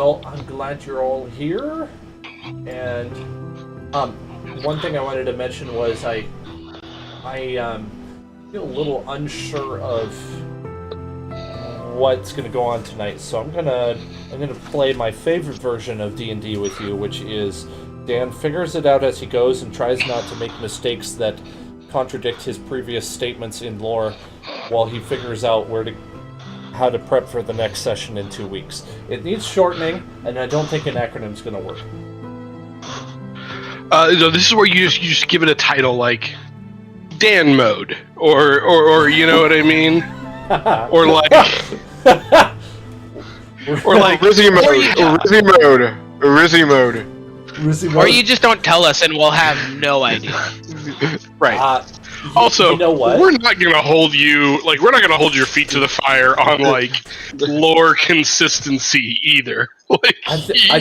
Well, I'm glad you're all here. And one thing I wanted to mention was I feel a little unsure of what's going to go on tonight. So I'm gonna play my favorite version of D&D with you, which is Dan figures it out as he goes and tries not to make mistakes that contradict his previous statements in lore, while he figures out how to prep for the next session in 2 weeks. It needs shortening, and I don't think an acronym's going to work. No, this is where you just give it a title like Dan mode, or you know what I mean, or like Rizzy mode. Or you just don't tell us and we'll have no idea. Right. Also, you know what? we're not gonna hold your feet to the fire on like lore consistency either. Like,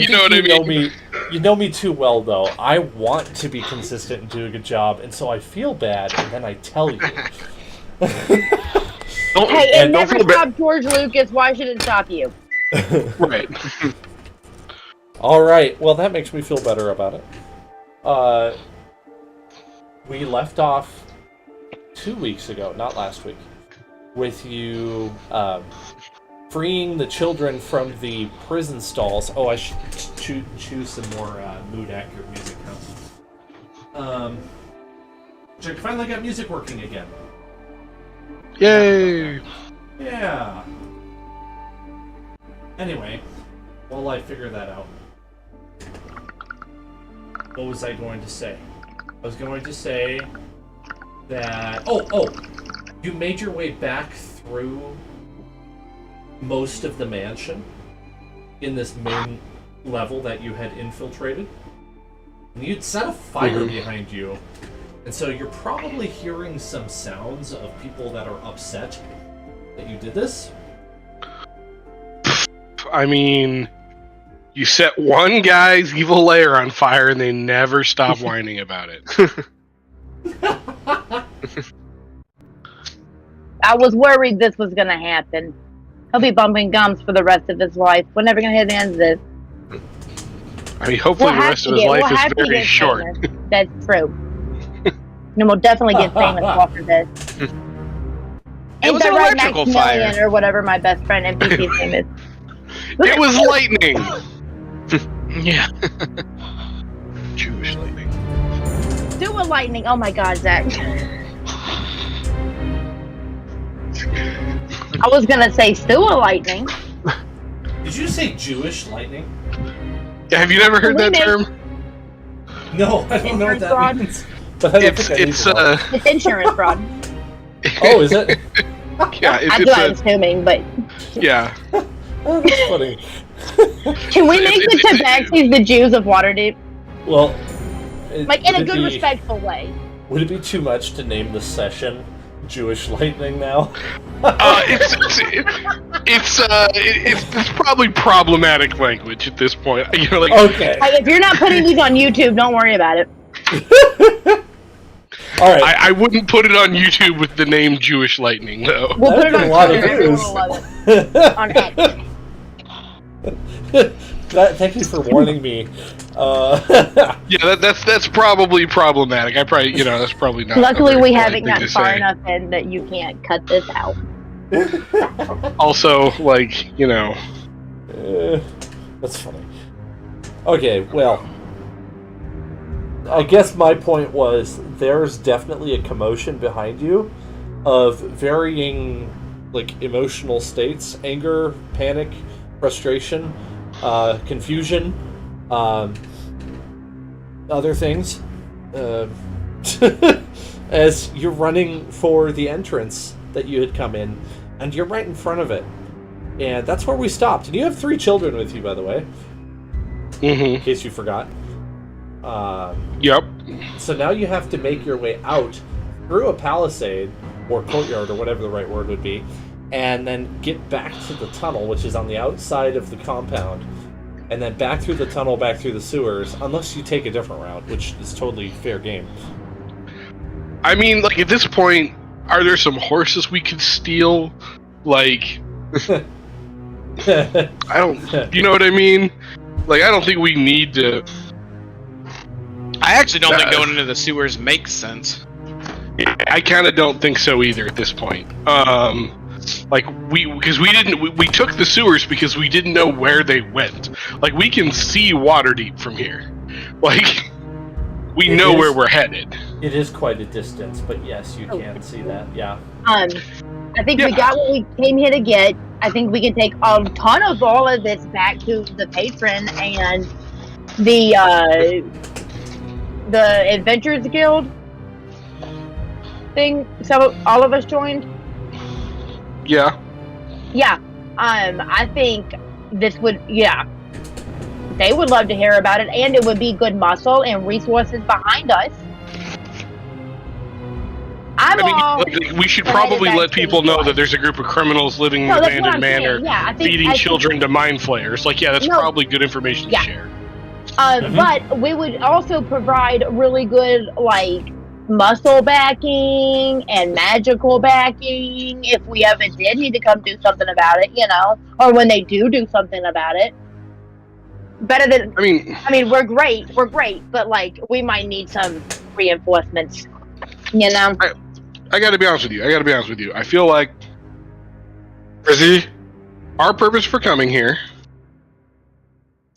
you know what I mean? You know me too well, though. I want to be consistent and do a good job, and so I feel bad, and then I tell you. It never stopped George Lucas. Why should it stop you? Right. All right. Well, that makes me feel better about it. We left off 2 weeks ago, not last week, with you freeing the children from the prison stalls. Oh, I should choose some more mood-accurate music now. I finally got music working again. Yay! Yeah. Anyway, while I figure that out, what was I going to say? I was going to say that... Oh! You made your way back through most of the mansion in this main level that you had infiltrated. And you'd set a fire behind you. And so you're probably hearing some sounds of people that are upset that you did this. I mean, you set one guy's evil lair on fire and they never stop whining about it. I was worried this was going to happen. He'll be bumping gums for the rest of his life. We're never going to hit the end of this. I mean, hopefully the rest of his life is very short. That's true. And we'll definitely get famous after this. It was an electrical fire. Or whatever my best friend NPC's name is. It was lightning! Yeah. Jewish lightning. Do a lightning. Oh my god, Zach. I was gonna say stew a lightning. Did you say Jewish lightning? Yeah, have you never heard that term? No, I don't know what that fraud? means. But It's insurance fraud. Oh, is it? Yeah, I'm assuming, but yeah. Oh, that's funny. Can we make the Tabaxis the Jews of Waterdeep? Well, like in a good, respectful way. Would it be too much to name the session Jewish Lightning now? It's probably problematic language at this point. You know, like, okay. If you're not putting these on YouTube, don't worry about it. All right. I wouldn't put it on YouTube with the name Jewish Lightning, though. We'll put it on a lot of Twitter. views. On X. Thank you for warning me. Yeah, that's probably problematic. That's probably not. Luckily, we haven't gotten far enough in that you can't cut this out. Also, that's funny. Okay, well, I guess my point was there's definitely a commotion behind you of varying, emotional states: anger, panic, frustration, confusion, other things, as you're running for the entrance that you had come in, and you're right in front of it. And that's where we stopped. And you have 3 children with you, by the way. In case you forgot. Yep. So now you have to make your way out through a palisade, or courtyard, or whatever the right word would be, and then get back to the tunnel, which is on the outside of the compound, and then back through the tunnel, back through the sewers, unless you take a different route, which is totally fair game. I mean, at this point, are there some horses we could steal? I don't. You know what I mean? Like, I don't think we need to. I actually don't think going into the sewers makes sense. I kind of don't think so either at this point. Like we took the sewers because we didn't know where they went. Like, we can see Waterdeep from here. Like, we know where we're headed. It is quite a distance, but yes, you can see that. Yeah. I think we got what we came here to get. I think we can take a ton of all of this back to the patron and the Adventurers Guild thing. So all of us joined. Yeah. Yeah. I think this would. Yeah. They would love to hear about it, and it would be good muscle and resources behind us. We should probably let people know that there's a group of criminals living in an abandoned manor, feeding children to mind flayers. Like, yeah, that's probably good information to share. But we would also provide really good, like, muscle backing and magical backing if we ever did need to come do something about it, you know, or when they do something about it. Better than. I mean, we're great, but like, we might need some reinforcements, you know. I gotta be honest with you. I feel like, Rizzy, our purpose for coming here,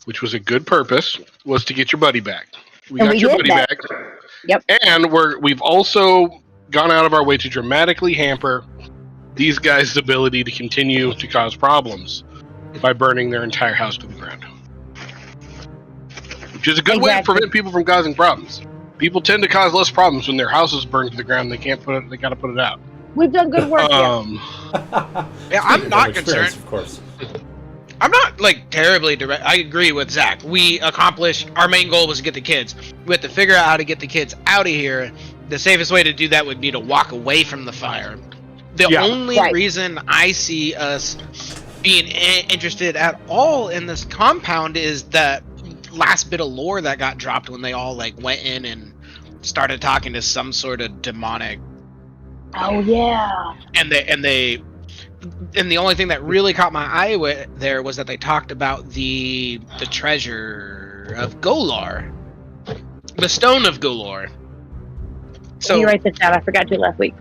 which was a good purpose, was to get your buddy back. We got your buddy back. Yep. And we've also gone out of our way to dramatically hamper these guys' ability to continue to cause problems by burning their entire house to the ground. Which is a good way to prevent people from causing problems. People tend to cause less problems when their house is burned to the ground. They gotta put it out. We've done good work. Yeah, I'm not concerned. Of course. I'm not, like, terribly direct. I agree with Zach. We accomplished, our main goal was to get the kids. We had to figure out how to get the kids out of here. The safest way to do that would be to walk away from the fire. The only reason I see us being interested at all in this compound is that last bit of lore that got dropped when they all, like, went in and started talking to some sort of demonic. Oh yeah. And the only thing that really caught my eye there was that they talked about the treasure of Golar, the stone of Golar. So you write this down. I forgot to last week.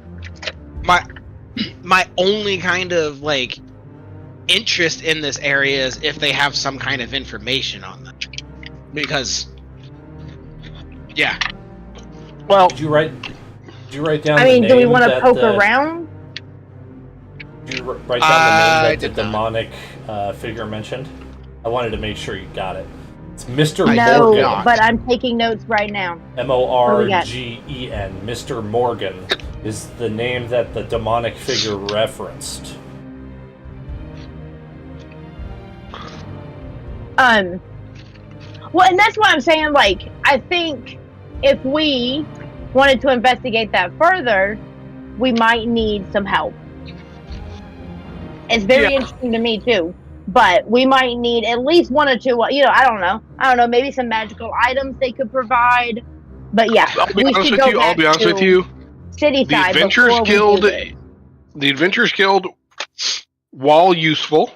My only kind of, like, interest in this area is if they have some kind of information on them, because well, did you write down? I mean, do we want to poke around? Did you write down the name that the demonic figure mentioned? I wanted to make sure you got it. It's Mr. Morgan. No, but I'm taking notes right now. Morgen. Mr. Morgan is the name that the demonic figure referenced. Well, and that's why I'm saying, like, I think if we wanted to investigate that further, we might need some help. It's very interesting to me too, but we might need at least one or two. You know, I don't know. Maybe some magical items they could provide. But yeah, I'll be honest with you. City side. The Adventurers Guild, while useful,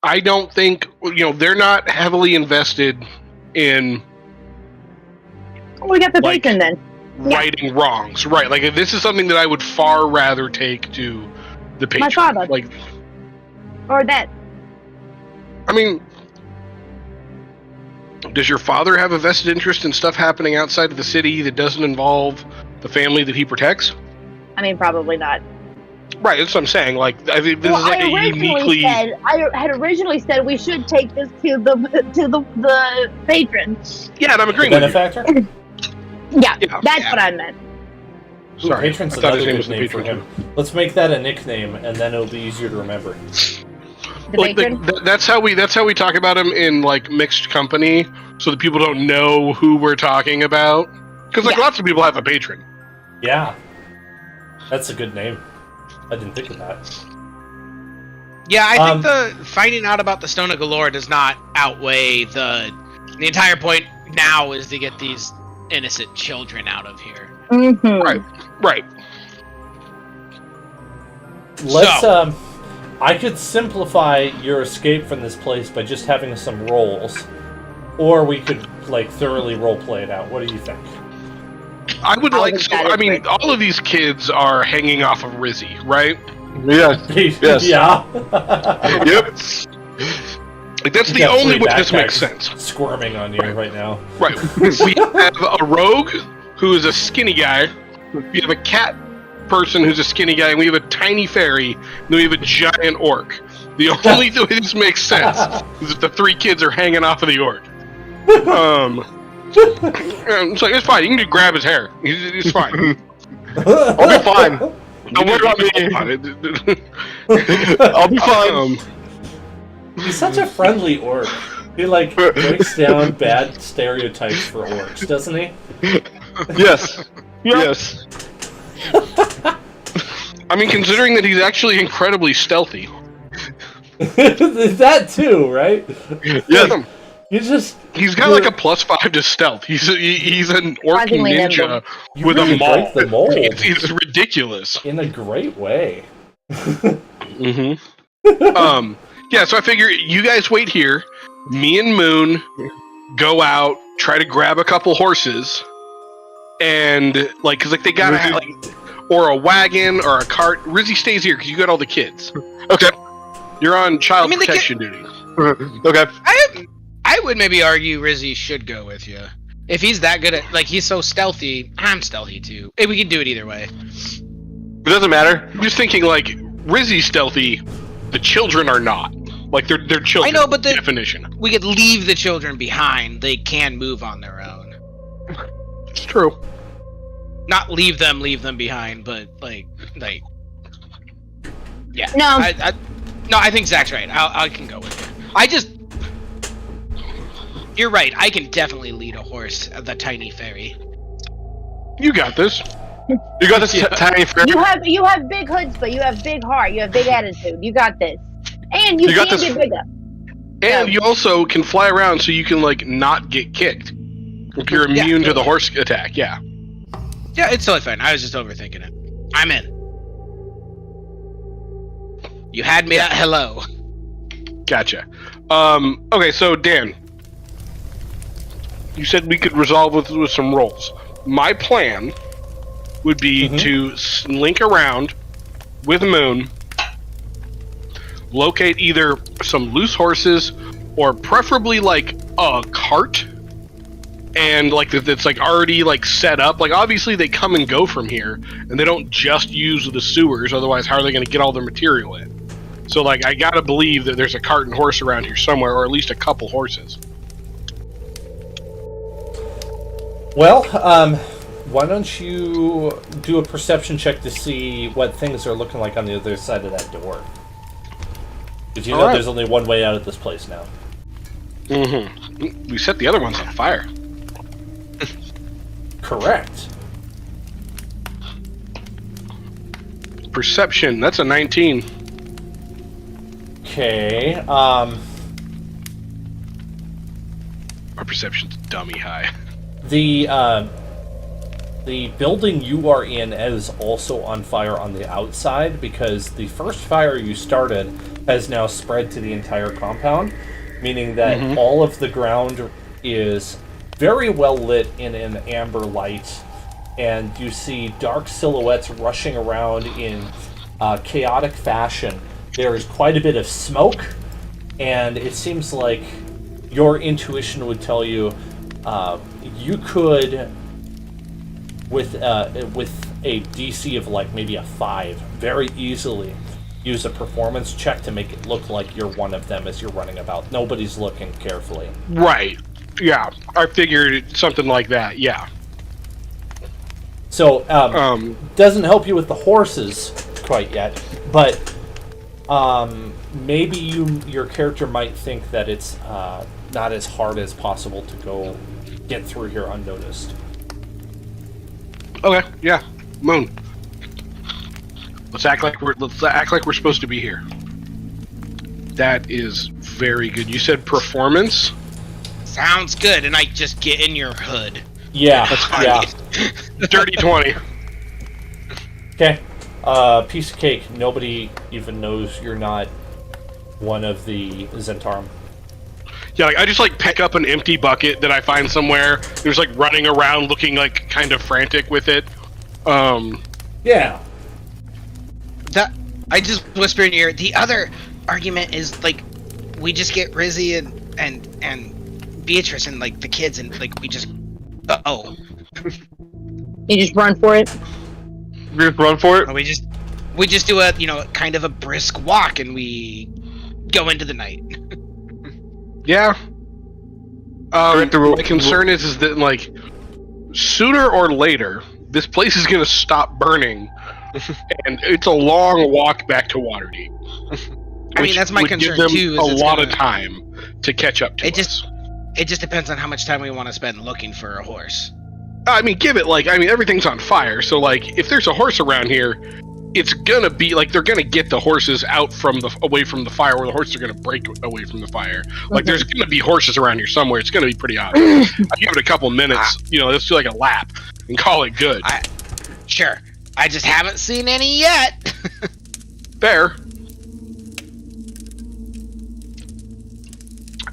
I don't think they're not heavily invested in. We got the bacon then. Righting wrongs, right? Like, this is something that I would far rather take to the patron. My father, like, or that. I mean, does your father have a vested interest in stuff happening outside of the city that doesn't involve the family that he protects? I mean, probably not. Right, that's what I'm saying. Like, I think this is like a uniquely. I had originally said we should take this to the patron. Yeah, and I'm agreeing with you. Benefactor? Yeah, that's what I meant. Sorry, patron's another good name for him. Let's make that a nickname, and then it'll be easier to remember. That's how we talk about him in, like, mixed company, so that people don't know who we're talking about. Because lots of people have a patron. Yeah, that's a good name. I didn't think of that. Yeah, I think the finding out about the Stone of Galore does not outweigh the entire point. Now is to get these innocent children out of here. Mm-hmm. Right. Let's I could simplify your escape from this place by just having some rolls, or we could like thoroughly roleplay it out. What do you think? I would I like. think So, that is I mean, great. all of these kids are hanging off of Rizzy, right? Yes. Yes. Yeah. Yep. Like that's You the got only three way this makes backpacks sense. Squirming on you right now. Right. We have a rogue who is a skinny guy. We have a cat person who's a skinny guy, and we have a tiny fairy, and then we have a giant orc. The only way this makes sense is if the three kids are hanging off of the orc. It's like it's fine. You can just grab his hair. It's fine. I'll be fine. Don't worry about me. I'll be fine. He's such a friendly orc. He like breaks down bad stereotypes for orcs, doesn't he? Yes. Yes. I mean, considering that he's actually incredibly stealthy. That too, right? Yes. He's got like a +5 to stealth. He's an orc Surprisingly ninja You with really a maul. break the mold It's ridiculous. in a great way. Mm-hmm. Yeah, so I figure you guys wait here. Me and Moon go out, try to grab a couple horses, and like, cause like they gotta have like, or a wagon or a cart. Rizzy stays here because you got all the kids. Okay. You're on child I mean, the protection duty. Okay. I would maybe argue Rizzy should go with you. If he's that good at, like, he's so stealthy, I'm stealthy too. Hey, we can do it either way. It doesn't matter. I'm just thinking like Rizzy's stealthy, the children are not. Like they're children. I know, but the definition. we could leave the children behind. They can move on their own. It's true. Not leave them behind, but like, yeah. No. I think Zach's right. I can go with it. You're right. I can definitely lead a horse, the tiny fairy. You got this. You got this tiny friend. You have big hoods, but you have big heart. You have big attitude. You got this, and you got can this. get bigger. And you also can fly around so you can like not get kicked. If you're immune to the horse attack, yeah. Yeah, it's totally fine. I was just overthinking it. I'm in. You had me at hello. Gotcha. Okay, so Dan, you said we could resolve with some rolls. My plan would be to link around with Moon, locate either some loose horses or preferably like a cart, and like that's like already like set up. Like obviously they come and go from here, and they don't just use the sewers. Otherwise, how are they going to get all their material in? So like I gotta believe that there's a cart and horse around here somewhere, or at least a couple horses. Well, why don't you do a perception check to see what things are looking like on the other side of that door? Because you know there's only one way out of this place now. Mm-hmm. We set the other ones on fire. Correct. Perception, that's a 19. Okay, Our perception's dummy high. the building you are in is also on fire on the outside because the first fire you started has now spread to the entire compound, meaning that all of the ground is very well lit in an amber light, and you see dark silhouettes rushing around in chaotic fashion. There is quite a bit of smoke, and it seems like your intuition would tell you you could, with a DC of like maybe a 5, very easily use a performance check to make it look like you're one of them as you're running about. Nobody's looking carefully. Right. Yeah, I figured something like that, yeah. So, doesn't help you with the horses quite yet, but maybe your character might think that it's not as hard as possible to go get through here unnoticed. Okay, yeah. Moon. Let's act like we're supposed to be here. That is very good. You said performance? Sounds good, and I just get in your hood. Yeah, That's fine. yeah. Dirty 20. Okay. Piece of cake. Nobody even knows you're not one of the Zentarum. Yeah, like, I just like pick up an empty bucket that I find somewhere. There's like running around, looking like kind of frantic with it. Yeah. That I just whisper in your ear. The other argument is like we just get Rizzy and Beatrice and like the kids and like we just You just run for it. You just run for it. we just do a kind of a brisk walk and we go into the night. Yeah. Correct the rule. My concern is that like sooner or later this place is gonna stop burning, and it's a long walk back to Waterdeep. I mean, that's my would concern give them too. a lot of time to catch up to us. It just depends on how much time we want to spend looking for a horse. I mean, everything's on fire, so like if there's a horse around here, it's gonna be like they're gonna get the horses away from the fire, or the horses are gonna break away from the fire. Like there's gonna be horses around here somewhere. It's gonna be pretty obvious. I give it a couple minutes, let's do like a lap and call it good. Sure. I just haven't seen any yet. Fair.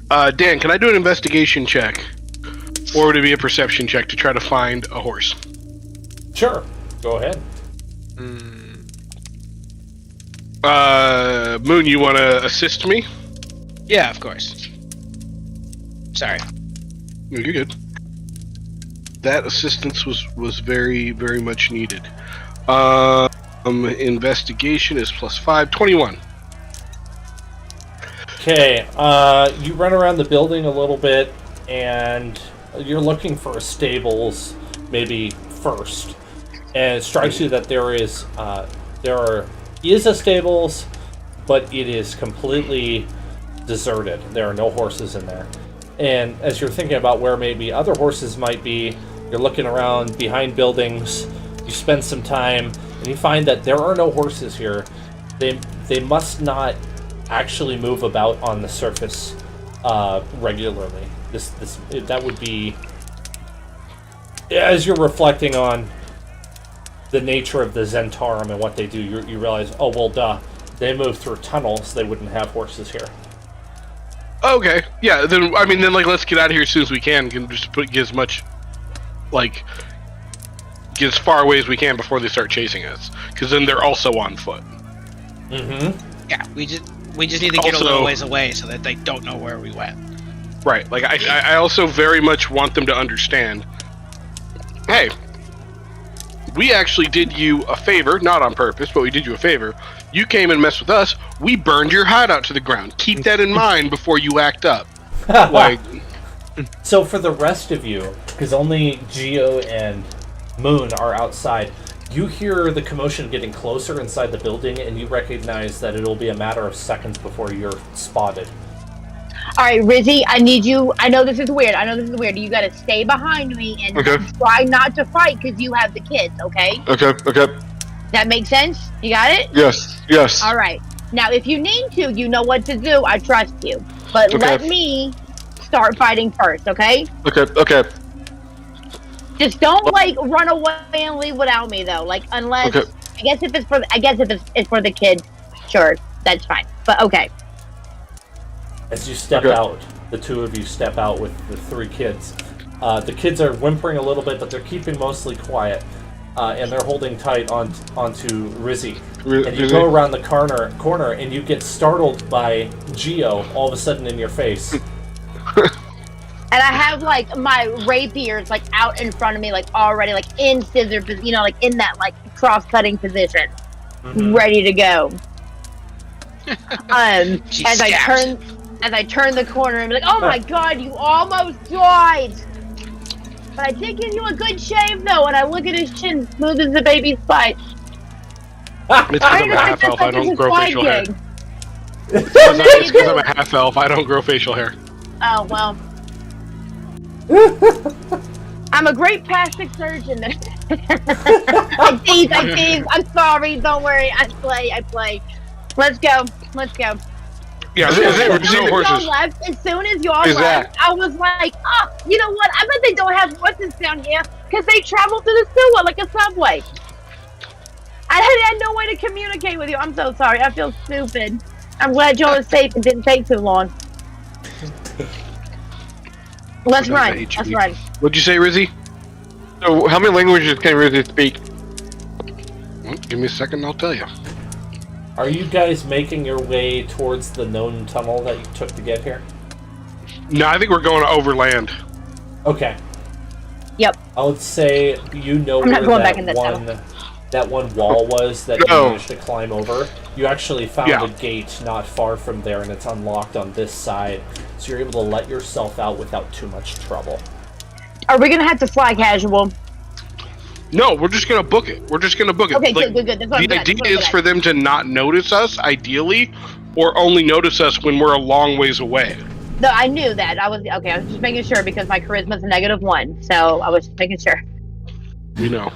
Dan, can I do an investigation check, or would it be a perception check to try to find a horse? Sure. Go ahead. Moon, you want to assist me? Yeah, of course. Sorry. No, you're good. That assistance was very, very much needed. Investigation is +5, 21. Okay, you run around the building a little bit, and you're looking for stables, maybe first. And it strikes you that there is a stables, but it is completely deserted. There are no horses in there. And as you're thinking about where maybe other horses might be, you're looking around behind buildings. You spend some time, and you find that there are no horses here. They must not actually move about on the surface regularly. That would be, as you're reflecting on the nature of the Zentarum and what they do, you realize, oh well, duh, they move through tunnels. They wouldn't have horses here. Okay, yeah. Then let's get out of here as soon as we can. Can just get as much, get as far away as we can before they start chasing us. Because then they're also on foot. Mm-hmm. Yeah, we just need to get a little ways away so that they don't know where we went. Right. Like I also very much want them to understand. Hey, we actually did you a favor, not on purpose, but we did you a favor. You came and messed with us. We burned your hideout to the ground. Keep that in mind before you act up. So for the rest of you, because only Geo and Moon are outside, you hear the commotion getting closer inside the building, and you recognize that it'll be a matter of seconds before you're spotted. All right, Rizzy, I need you. I know this is weird. You got to stay behind me and try not to fight because you have the kids, okay? Okay. That makes sense? You got it? Yes. All right. Now, if you need to, you know what to do. I trust you. But let me start fighting first, okay? Okay. Just don't run away and leave without me though. Unless I guess if it's for the kids, sure, that's fine. But okay. As you step out, the two of you step out with the three kids. The kids are whimpering a little bit, but they're keeping mostly quiet, and they're holding tight onto Rizzy. And you go around the corner, and you get startled by Geo all of a sudden in your face. And I have my rapiers out in front of me, already in scissor, in that cross-cutting position, ready to go. As I turn the corner and be like, oh my god, you almost died! But I did give you a good shave though, and I look at his chin, smooth as a baby's spine. It's because I'm a half elf, I don't grow facial hair. It's because I'm a half elf, I don't grow facial hair. Oh, well. I'm a great plastic surgeon. I tease. I'm sorry, don't worry, I play. Let's go. Yeah, As soon as y'all left, I was like, oh, you know what? I bet they don't have horses down here because they travel through the sewer like a subway. I had no way to communicate with you. I'm so sorry. I feel stupid. I'm glad y'all are safe and didn't take too long. Let's run. Let's run. What'd you say, Rizzy? So, how many languages can Rizzy speak? Well, give me a second, I'll tell you. Are you guys making your way towards the known tunnel that you took to get here? No, I think we're going overland. Okay. Yep. I would say you know I'm not where going back in the that one wall was that you No. managed to climb over. You actually found Yeah. a gate not far from there, and it's unlocked on this side, so you're able to let yourself out without too much trouble. Are we gonna have to fly casual? No, we're just gonna book it. We're just gonna book it. Okay, Like, good. That's what I'm the good at. That's what idea I'm is good for at. them to not notice us, ideally, or only notice us when we're a long ways away. No, I knew that. I was just making sure because my charisma's a -1, so I was just making sure. You know.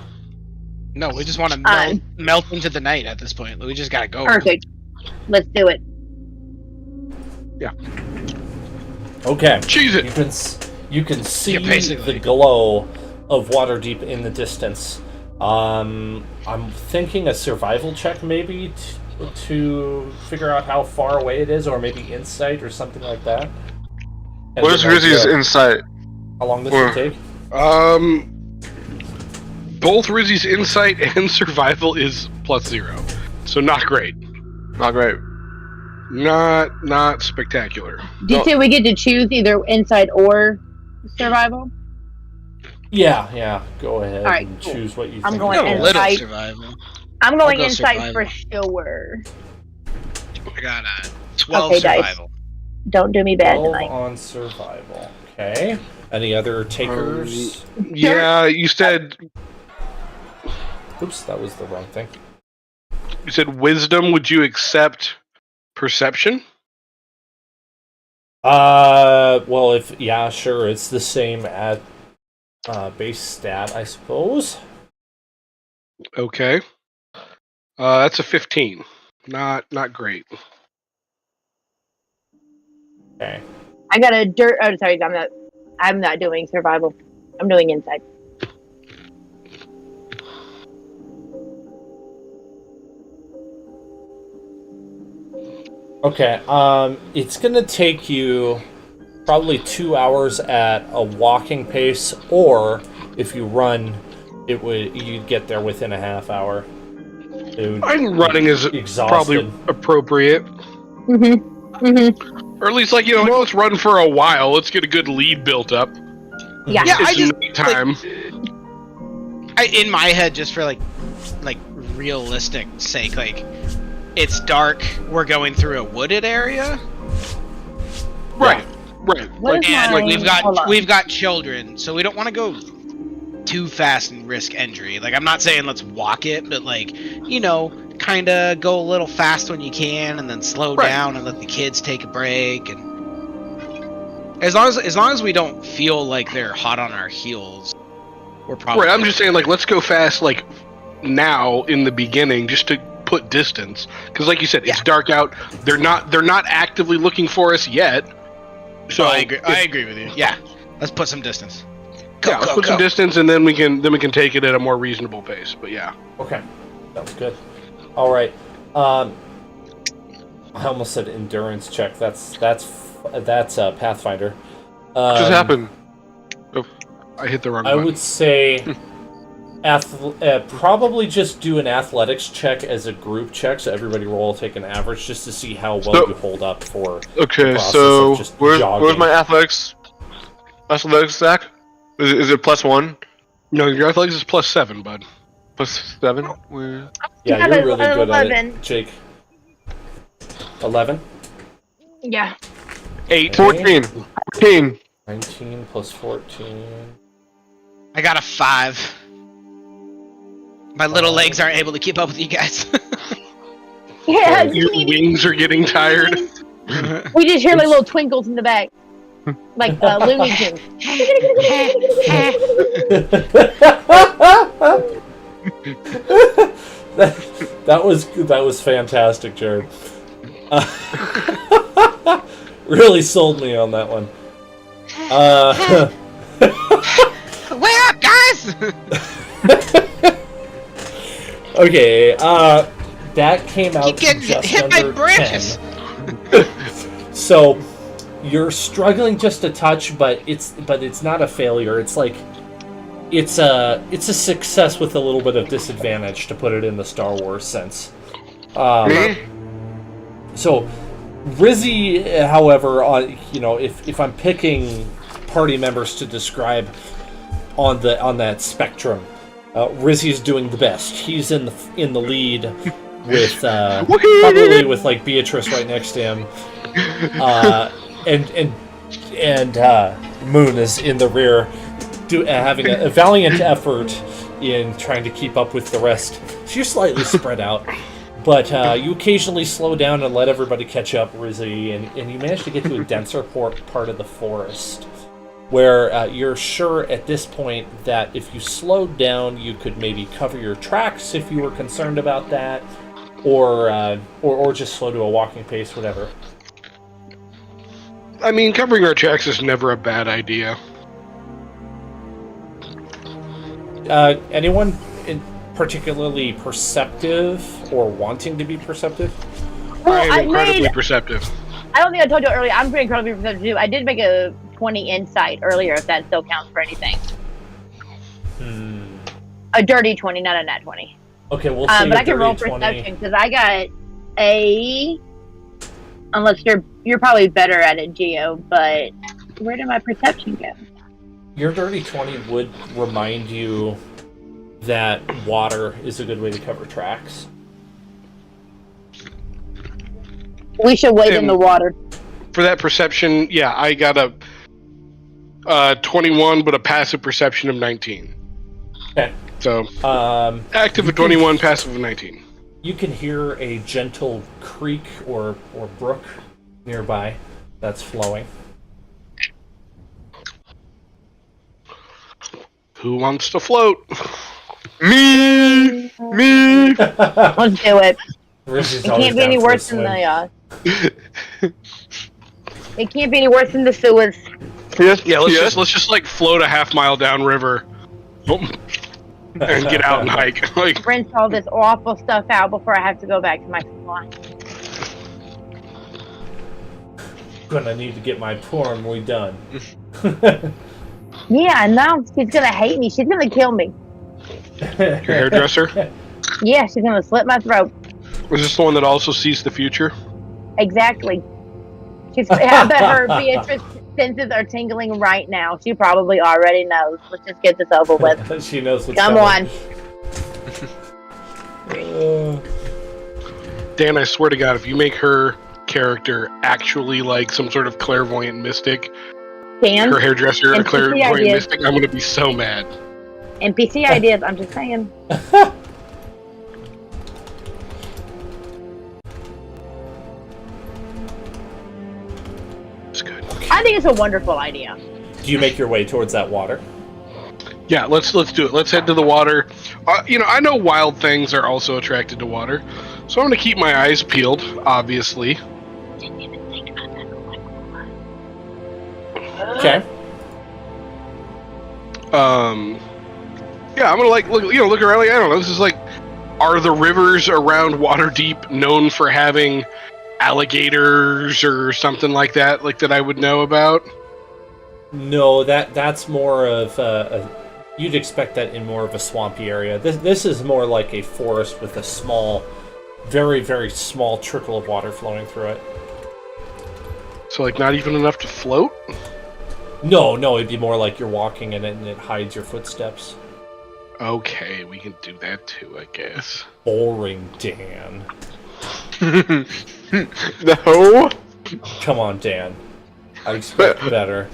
No, we just want to melt into the night at this point. We just gotta go. Perfect. Let's do it. Yeah. Okay. Cheese it. You can see Yeah, basically. the glow of Waterdeep in the distance. I'm thinking a survival check maybe to figure out how far away it is, or maybe insight or something like that. And What is get an Rizzy's idea of insight? how long this would take? Both Rizzy's insight and survival is +0, so not great. Not great. Not spectacular. Do you say we get to choose either insight or survival? Yeah. Go ahead All right, and cool. choose what you I'm think. going is A in. best. little Insight. survival. I'm going I'll go insight survival. for sure. I got 12 Okay, dice. survival. Don't do me bad 12 tonight. on survival. Okay. Any other takers? Yeah, you said Oops, that was the wrong thing. wisdom. Would you accept perception? Well, sure, it's the same at base stat, I suppose. Okay. That's a 15. Not great. Okay. I got a dirt. Oh, sorry. I'm not doing survival. I'm doing insight. Okay, it's gonna take you probably 2 hours at a walking pace, or if you run, you'd get there within a half hour. I think running is exhausted. probably appropriate. Or at least, let's run for a while. Let's get a good lead built up. Yeah. Yeah, I It's just nighttime. in my head, just for like realistic sake, it's dark. We're going through a wooded area, Right. What is and my- hold on. we've got children, so we don't want to go too fast and risk injury. I'm not saying let's walk it, but kind of go a little fast when you can, and then slow Right. down and let the kids take a break. And as long as we don't feel like they're hot on our heels, we're probably Right. I'm just saying, let's go fast, now in the beginning, just to put distance. Because, like you said, it's dark out. They're not actively looking for us yet. So I agree with you. Yeah, let's put some distance. Let's put some distance, and then we can take it at a more reasonable pace. But yeah. Okay, sounds good. All right. I almost said endurance check. That's Pathfinder. What just happened? I hit the wrong I button. would say probably just do an athletics check as a group check, so everybody roll, take an average, just to see how well you hold up for Okay, the process so of just where's jogging. my athletics stack? Is it +1? No, your athletics is +7, bud. +7? Where? Yeah, have you're an really good at 11. it, Jake. 11? Yeah. 8. 14. 14. 19 plus 14. I got a 5. My little legs aren't able to keep up with you guys. Yeah. Your wings are getting tired. We just hear little twinkles in the back, like Looney Tunes. that was fantastic, Jared. Really sold me on that one. Wake up, guys! Okay, that came out Keep getting just hit by under branches. 10. So you're struggling just a touch, but it's not a failure. It's like it's a success with a little bit of disadvantage, to put it in the Star Wars sense. So Rizzy, however, if I'm picking party members to describe on that spectrum, Rizzy's doing the best. He's in the lead with probably with like Beatrice right next to him, and Moon is in the rear, having a valiant effort in trying to keep up with the rest. So you're slightly spread out, but you occasionally slow down and let everybody catch up, Rizzy, and you manage to get to a denser part of the forest, where you're sure at this point that if you slowed down, you could maybe cover your tracks if you were concerned about that, or just slow to a walking pace, whatever. I mean, covering our tracks is never a bad idea. Anyone particularly perceptive or wanting to be perceptive? Well, I am incredibly perceptive. I don't think I told you earlier. I'm pretty incredibly perceptive too. I did make a 20 insight earlier, if that still counts for anything. A dirty 20, not a nat 20. Okay, we'll say but I can roll 20. perception because I got a. Unless you're probably better at it, Geo. But where did my perception go? Your dirty 20 would remind you that water is a good way to cover tracks. We should wade in the water. For that perception, yeah, I got a 21, but a passive perception of 19. Okay. So, active of 21, passive of 19. You can hear a gentle creek or brook nearby that's flowing. Who wants to float? Me. Let's do it. Rizzy's It always can't be down any for a worse than swim. It can't be any worse than the sewers. Yes. Yeah, let's just like float a half-mile downriver, and get out and hike. Like, Rinse all this awful stuff out before I have to go back to my supply. Gonna need to get my porn redone. Yeah, no, she's gonna hate me. She's gonna kill me. your hairdresser? Yeah, she's gonna slit my throat. Is this the one that also sees the future? Exactly. I bet her Beatrice senses are tingling right now. She probably already knows. Let's just get this over with. She knows what's Come coming. on. Dan, I swear to God, if you make her character actually like some sort of clairvoyant mystic, Dan, her hairdresser a NPC clairvoyant ideas. mystic, I'm gonna be so mad. NPC ideas, I'm just saying. It's good. I think it's a wonderful idea. Do you make your way towards that water? Yeah, let's do it. Let's head to the water. I know wild things are also attracted to water, so I'm gonna keep my eyes peeled. Obviously. Okay. Yeah, I'm gonna look around. Like, I don't know. This is like, are the rivers around Waterdeep known for having alligators or something like that? Like that I would know about? No, that's more of you'd expect that in more of a swampy area. This is more like a forest with a small, very, very small trickle of water flowing through it. So like not even enough to float? No, it'd be more like you're walking in it and it hides your footsteps. Okay, we can do that too, I guess. Boring, Dan. No. Come on, Dan. I expect better.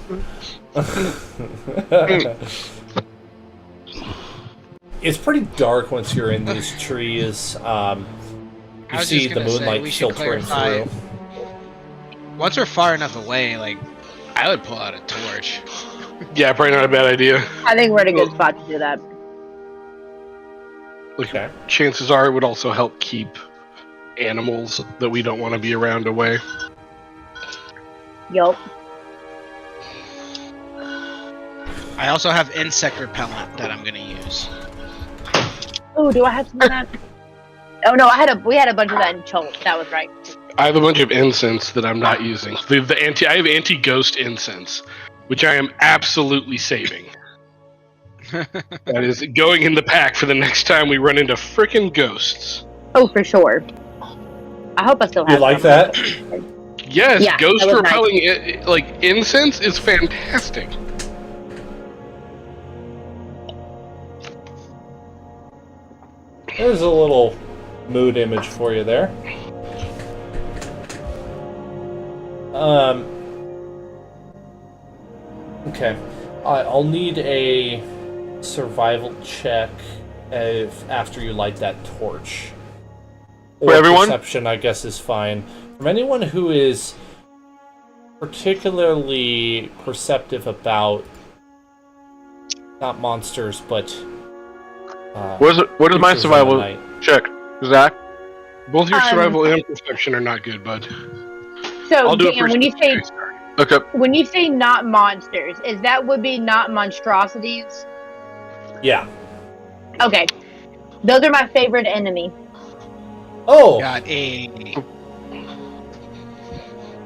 It's pretty dark once you're in these trees. You I was see just the gonna say, moonlight we should filtering clarify. through. Once we're far enough away, like, I would pull out a torch. Yeah, probably not a bad idea. I think we're in a good spot to do that. Like, Okay. chances are it would also help keep animals that we don't want to be around away. Yup. I also have insect repellent that I'm gonna use. Ooh, do I have some of that? Oh no, we had a bunch of that in Cholt. That was right. I have a bunch of incense that I'm not using. I have anti-ghost incense, which I am absolutely saving. That is going in the pack for the next time we run into frickin' ghosts. Oh, for sure. I hope I still have. You like some. that? Yes, Yeah, ghost that was repelling like incense is fantastic. There's a little mood image for you there. Okay. I'll need a survival check after you light that torch. For Or everyone? Perception, I guess, is fine. From anyone who is particularly perceptive about not monsters, but What is my creatures in the survival night. check? Zach? Both your survival and perception are not good, bud. So, I'll do it Dan, for when you say Okay. not monsters, would be not monstrosities? Yeah. Okay, those are my favorite enemy. Oh! Got a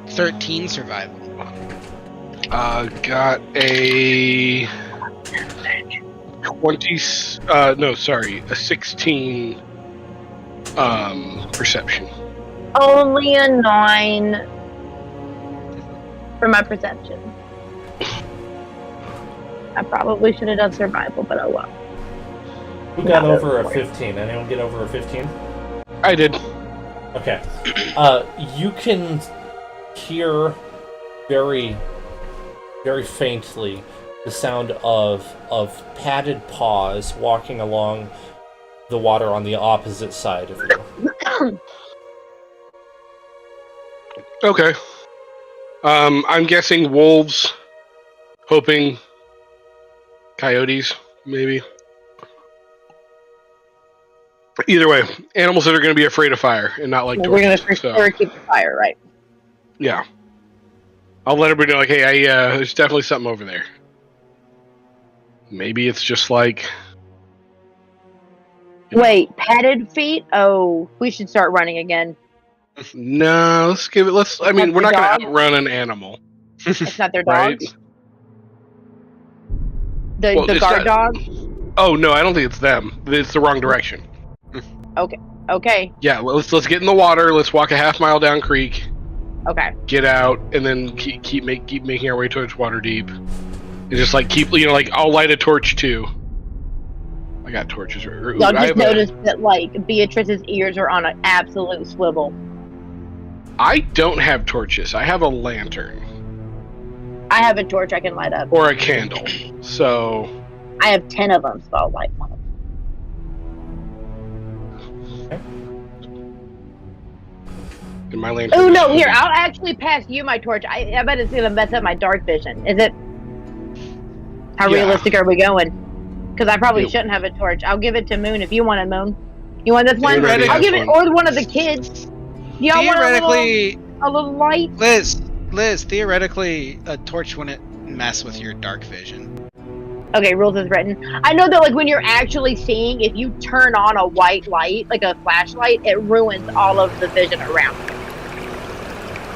13 survival. Got a a 16 perception. Only a 9 for my perception. I probably should have done survival, but oh well. Who got over a 15? Anyone get over a 15? I did. Okay. You can hear very, very faintly the sound of padded paws walking along the water on the opposite side of you. Okay. I'm guessing wolves, hoping coyotes, maybe. Either way, animals that are going to be afraid of fire and not like We're gonna torches. for sure keep the fire, right? Yeah. I'll let everybody know, like, hey, there's definitely something over there. Maybe it's just like... Wait, padded feet? Oh, we should start running again. No, we're not going to outrun an animal. It's not their Right? dogs. The It's guard not- dog. Oh, no, I don't think it's them. It's the wrong direction. Okay. Yeah, let's get in the water. Let's walk a half mile down creek, Okay. get out, and then keep making our way towards Waterdeep. And just like I'll light a torch too. I got torches. Y'all just noticed that like Beatrice's ears are on an absolute swivel. I don't have torches. I have a lantern I have a torch I can light up. or a candle. So I have 10 of them, so I'll light one. in my lantern. Oh no, here, I'll actually pass you my torch. I bet it's gonna mess up my dark vision. Is it? How Yeah. realistic are we going? Because I probably Yeah. shouldn't have a torch. I'll give it to Moon if you want it, Moon. You want this one? Moon already I'll has give it, one. or one of the kids. Y'all want Theoretically, a little light? Liz, theoretically, a torch wouldn't mess with your dark vision. Okay, rules is written. I know that like when you're actually seeing, if you turn on a white light, like a flashlight, it ruins all of the vision around.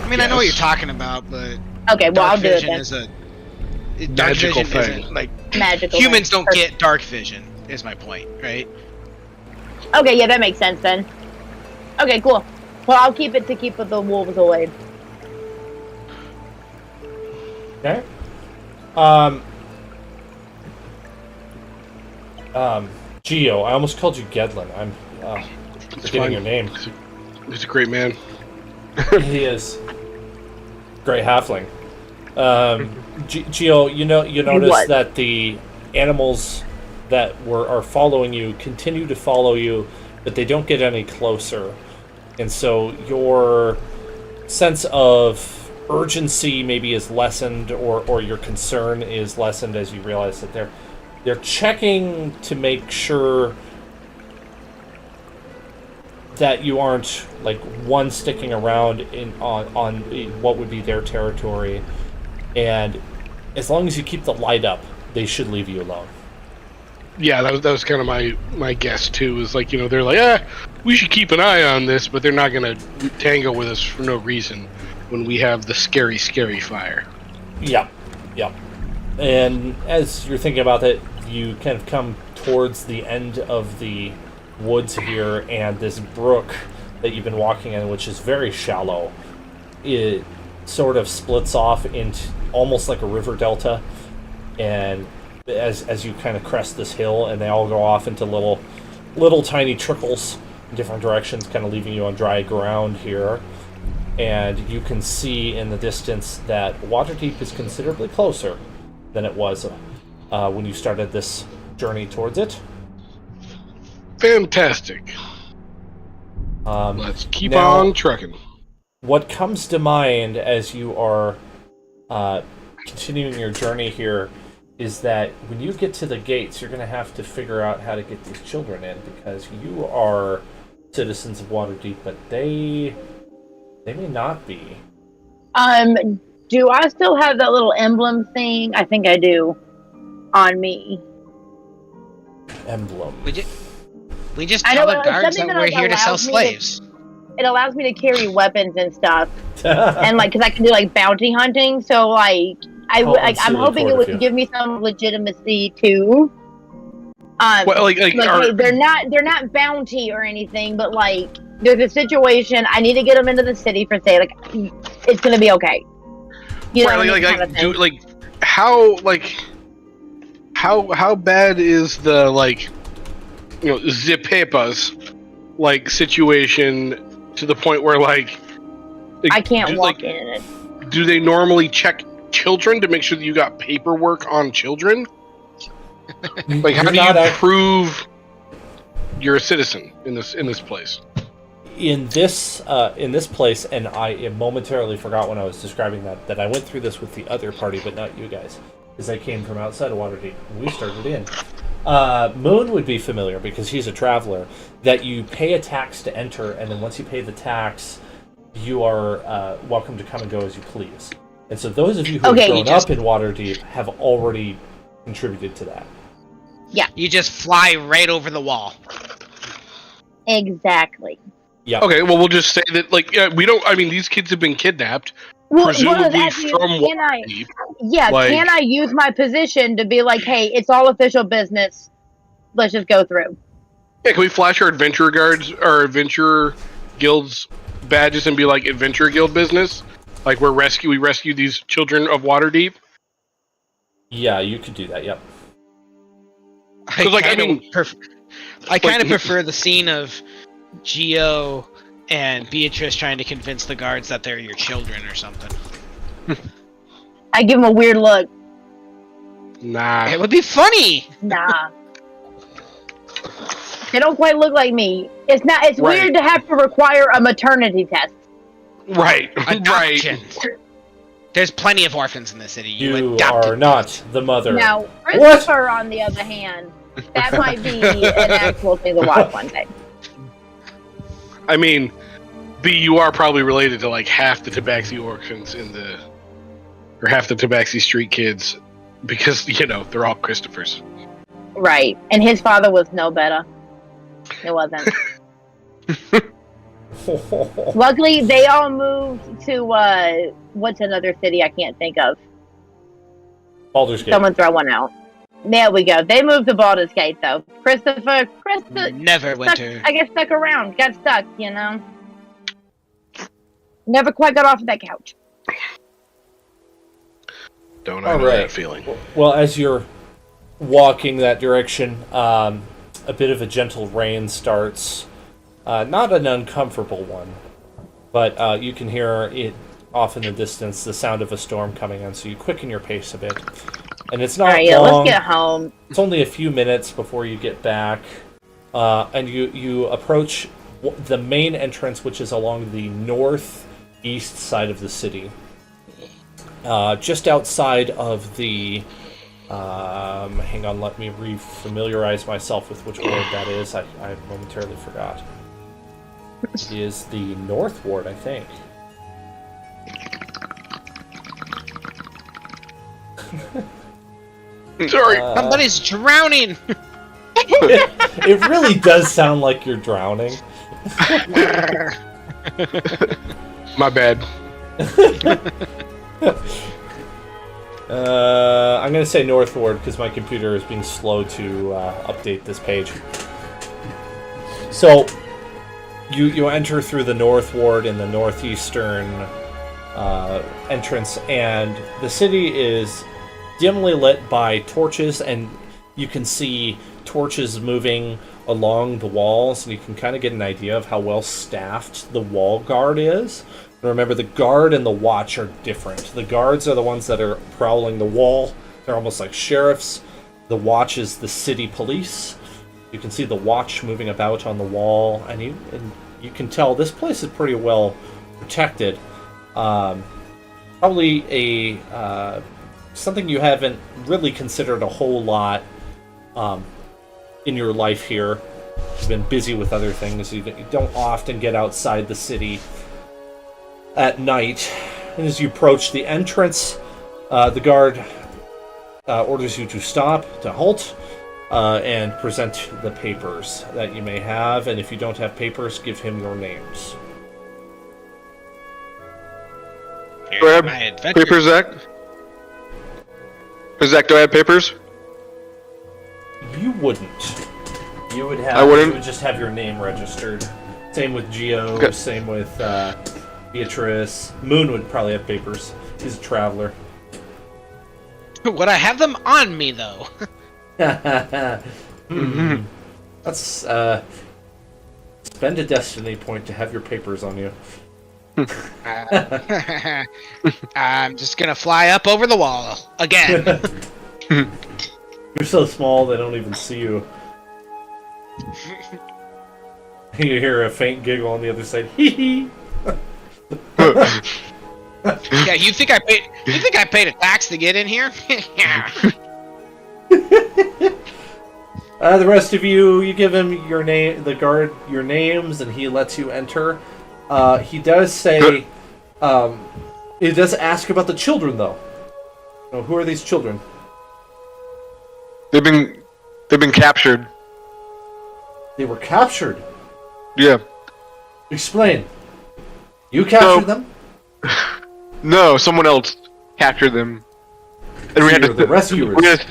I mean, I know what you're talking about, but Okay, well I'll dark do it vision then. is a dark Magical vision thing. isn't like Magical. humans thing. don't get dark vision. Is my point, right? Okay, yeah, that makes sense then. Okay, cool. Well, I'll keep it to keep the wolves away. Okay. Geo, I almost called you Gedlin. I'm It's forgetting fine. your name. He's a great man. He is. Great halfling. Geo, you notice what? that the animals that are following you continue to follow you, but they don't get any closer. And so your sense of urgency maybe is lessened, or your concern is lessened as you realize that they're checking to make sure that you aren't like one sticking around on what would be their territory, and as long as you keep the light up, they should leave you alone. Yeah, that was kind of my guess too. Is like, they're like, we should keep an eye on this, but they're not gonna tangle with us for no reason when we have the scary, scary fire. Yeah. And as you're thinking about it, you kind of come towards the end of the woods here, and this brook that you've been walking in, which is very shallow, it sort of splits off into almost like a river delta, and as you kind of crest this hill, and they all go off into little tiny trickles in different directions, kind of leaving you on dry ground here. And you can see in the distance that Waterdeep is considerably closer than it was when you started this journey towards it. Fantastic. Let's keep on trucking. What comes to mind as you are continuing your journey here is that when you get to the gates, you're going to have to figure out how to get these children in, because you are citizens of Waterdeep, but they may not be. Do I still have that little emblem thing? I think I do. On me. Emblem. We just tell the guards that we're here to sell slaves. It allows me to carry weapons and stuff, and because I can do bounty hunting. So I'm hoping it would give me some legitimacy too. Hey, they're not bounty or anything, but there's a situation. I need to get them into the city for say it's gonna be okay. How bad is the Zipepas situation to the point where I can't walk in it. Do they normally check children to make sure that you got paperwork on children? How do you prove you're a citizen in this place? In this place, and I momentarily forgot when I was describing that I went through this with the other party, but not you guys, because I came from outside of Waterdeep. We started in. Moon would be familiar because he's a traveler. That you pay a tax to enter, and then once you pay the tax, you are welcome to come and go as you please. And so those of you who have grown up in Waterdeep have already contributed to that. Yeah, you just fly right over the wall. Exactly. Yeah. Okay, well, we'll just say that, we don't. I mean, these kids have been kidnapped, presumably from Waterdeep. Can I use my position to be hey, it's all official business. Let's just go through. Yeah, can we flash our adventure guilds badges and be adventure guild business? We rescue these children of Waterdeep. Yeah, you could do that. Yep. I kind of prefer the scene of Geo and Beatrice trying to convince the guards that they're your children or something. I give them a weird look. Nah. It would be funny. Nah. They don't quite look like me. It's not. It's weird to have to require a maternity test. Right. Adoption. Right. There's plenty of orphans in the city. You are not the mother. Now, Christopher, on the other hand, that might be an actual thing to watch one day. I mean, B, you are probably related to half the Tabaxi orphans or half the Tabaxi street kids, because they're all Christophers. Right, and his father was no better. It wasn't. Luckily, they all moved to what's another city I can't think of? Baldur's Gate. Someone throw one out. There we go. They moved to Baldur's Gate, though. Christopher never winter. I guess stuck around. Got stuck, Never quite got off of that couch. Don't I know that feeling? Well, as you're walking that direction, a bit of a gentle rain starts. Not an uncomfortable one, but you can hear it off in the distance, the sound of a storm coming on, so you quicken your pace a bit. And it's not long. Let's get home. It's only a few minutes before you get back, and you approach the main entrance, which is along the northeast side of the city. Just outside of the... hang on, let me re-familiarize myself with which ward that is. I momentarily forgot. It is the North Ward, I think. Sorry. Somebody's drowning! It really does sound like you're drowning. My bad. I'm going to say northward because my computer is being slow to update this page. So, you enter through the north ward in the northeastern entrance, and the city is dimly lit by torches, and you can see torches moving along the walls, and you can kind of get an idea of how well staffed the wall guard is. And remember, the guard and the watch are different. The guards are the ones that are prowling the wall. They're almost like sheriffs. The watch is the city police. You can see the watch moving about on the wall, and you can tell this place is pretty well protected. Probably a something you haven't really considered a whole lot in your life here. You've been busy with other things. You don't often get outside the city at night. And as you approach the entrance, the guard orders you to stop, to halt, and present the papers that you may have. And if you don't have papers, give him your names. Do I have papers, Zach? Zach, do I have papers? You wouldn't. You would have. I wouldn't? You would just have your name registered. Same with Geo. Okay. Same with Beatrice. Moon would probably have papers. He's a traveler. Would I have them on me though? Mm-hmm. Let's spend a destiny point to have your papers on you. I'm just gonna fly up over the wall again. You're so small they don't even see you. You hear a faint giggle on the other side. Hee hee. Yeah, you think I paid? You think I paid a tax to get in here? Yeah. The rest of you give him your name, the guard, your names, and he lets you enter. He does say, he does ask about the children, though. Oh, who are these children? They've been captured. They were captured. Yeah. Explain. You captured them? No, someone else captured them. And we had You're the rescuers.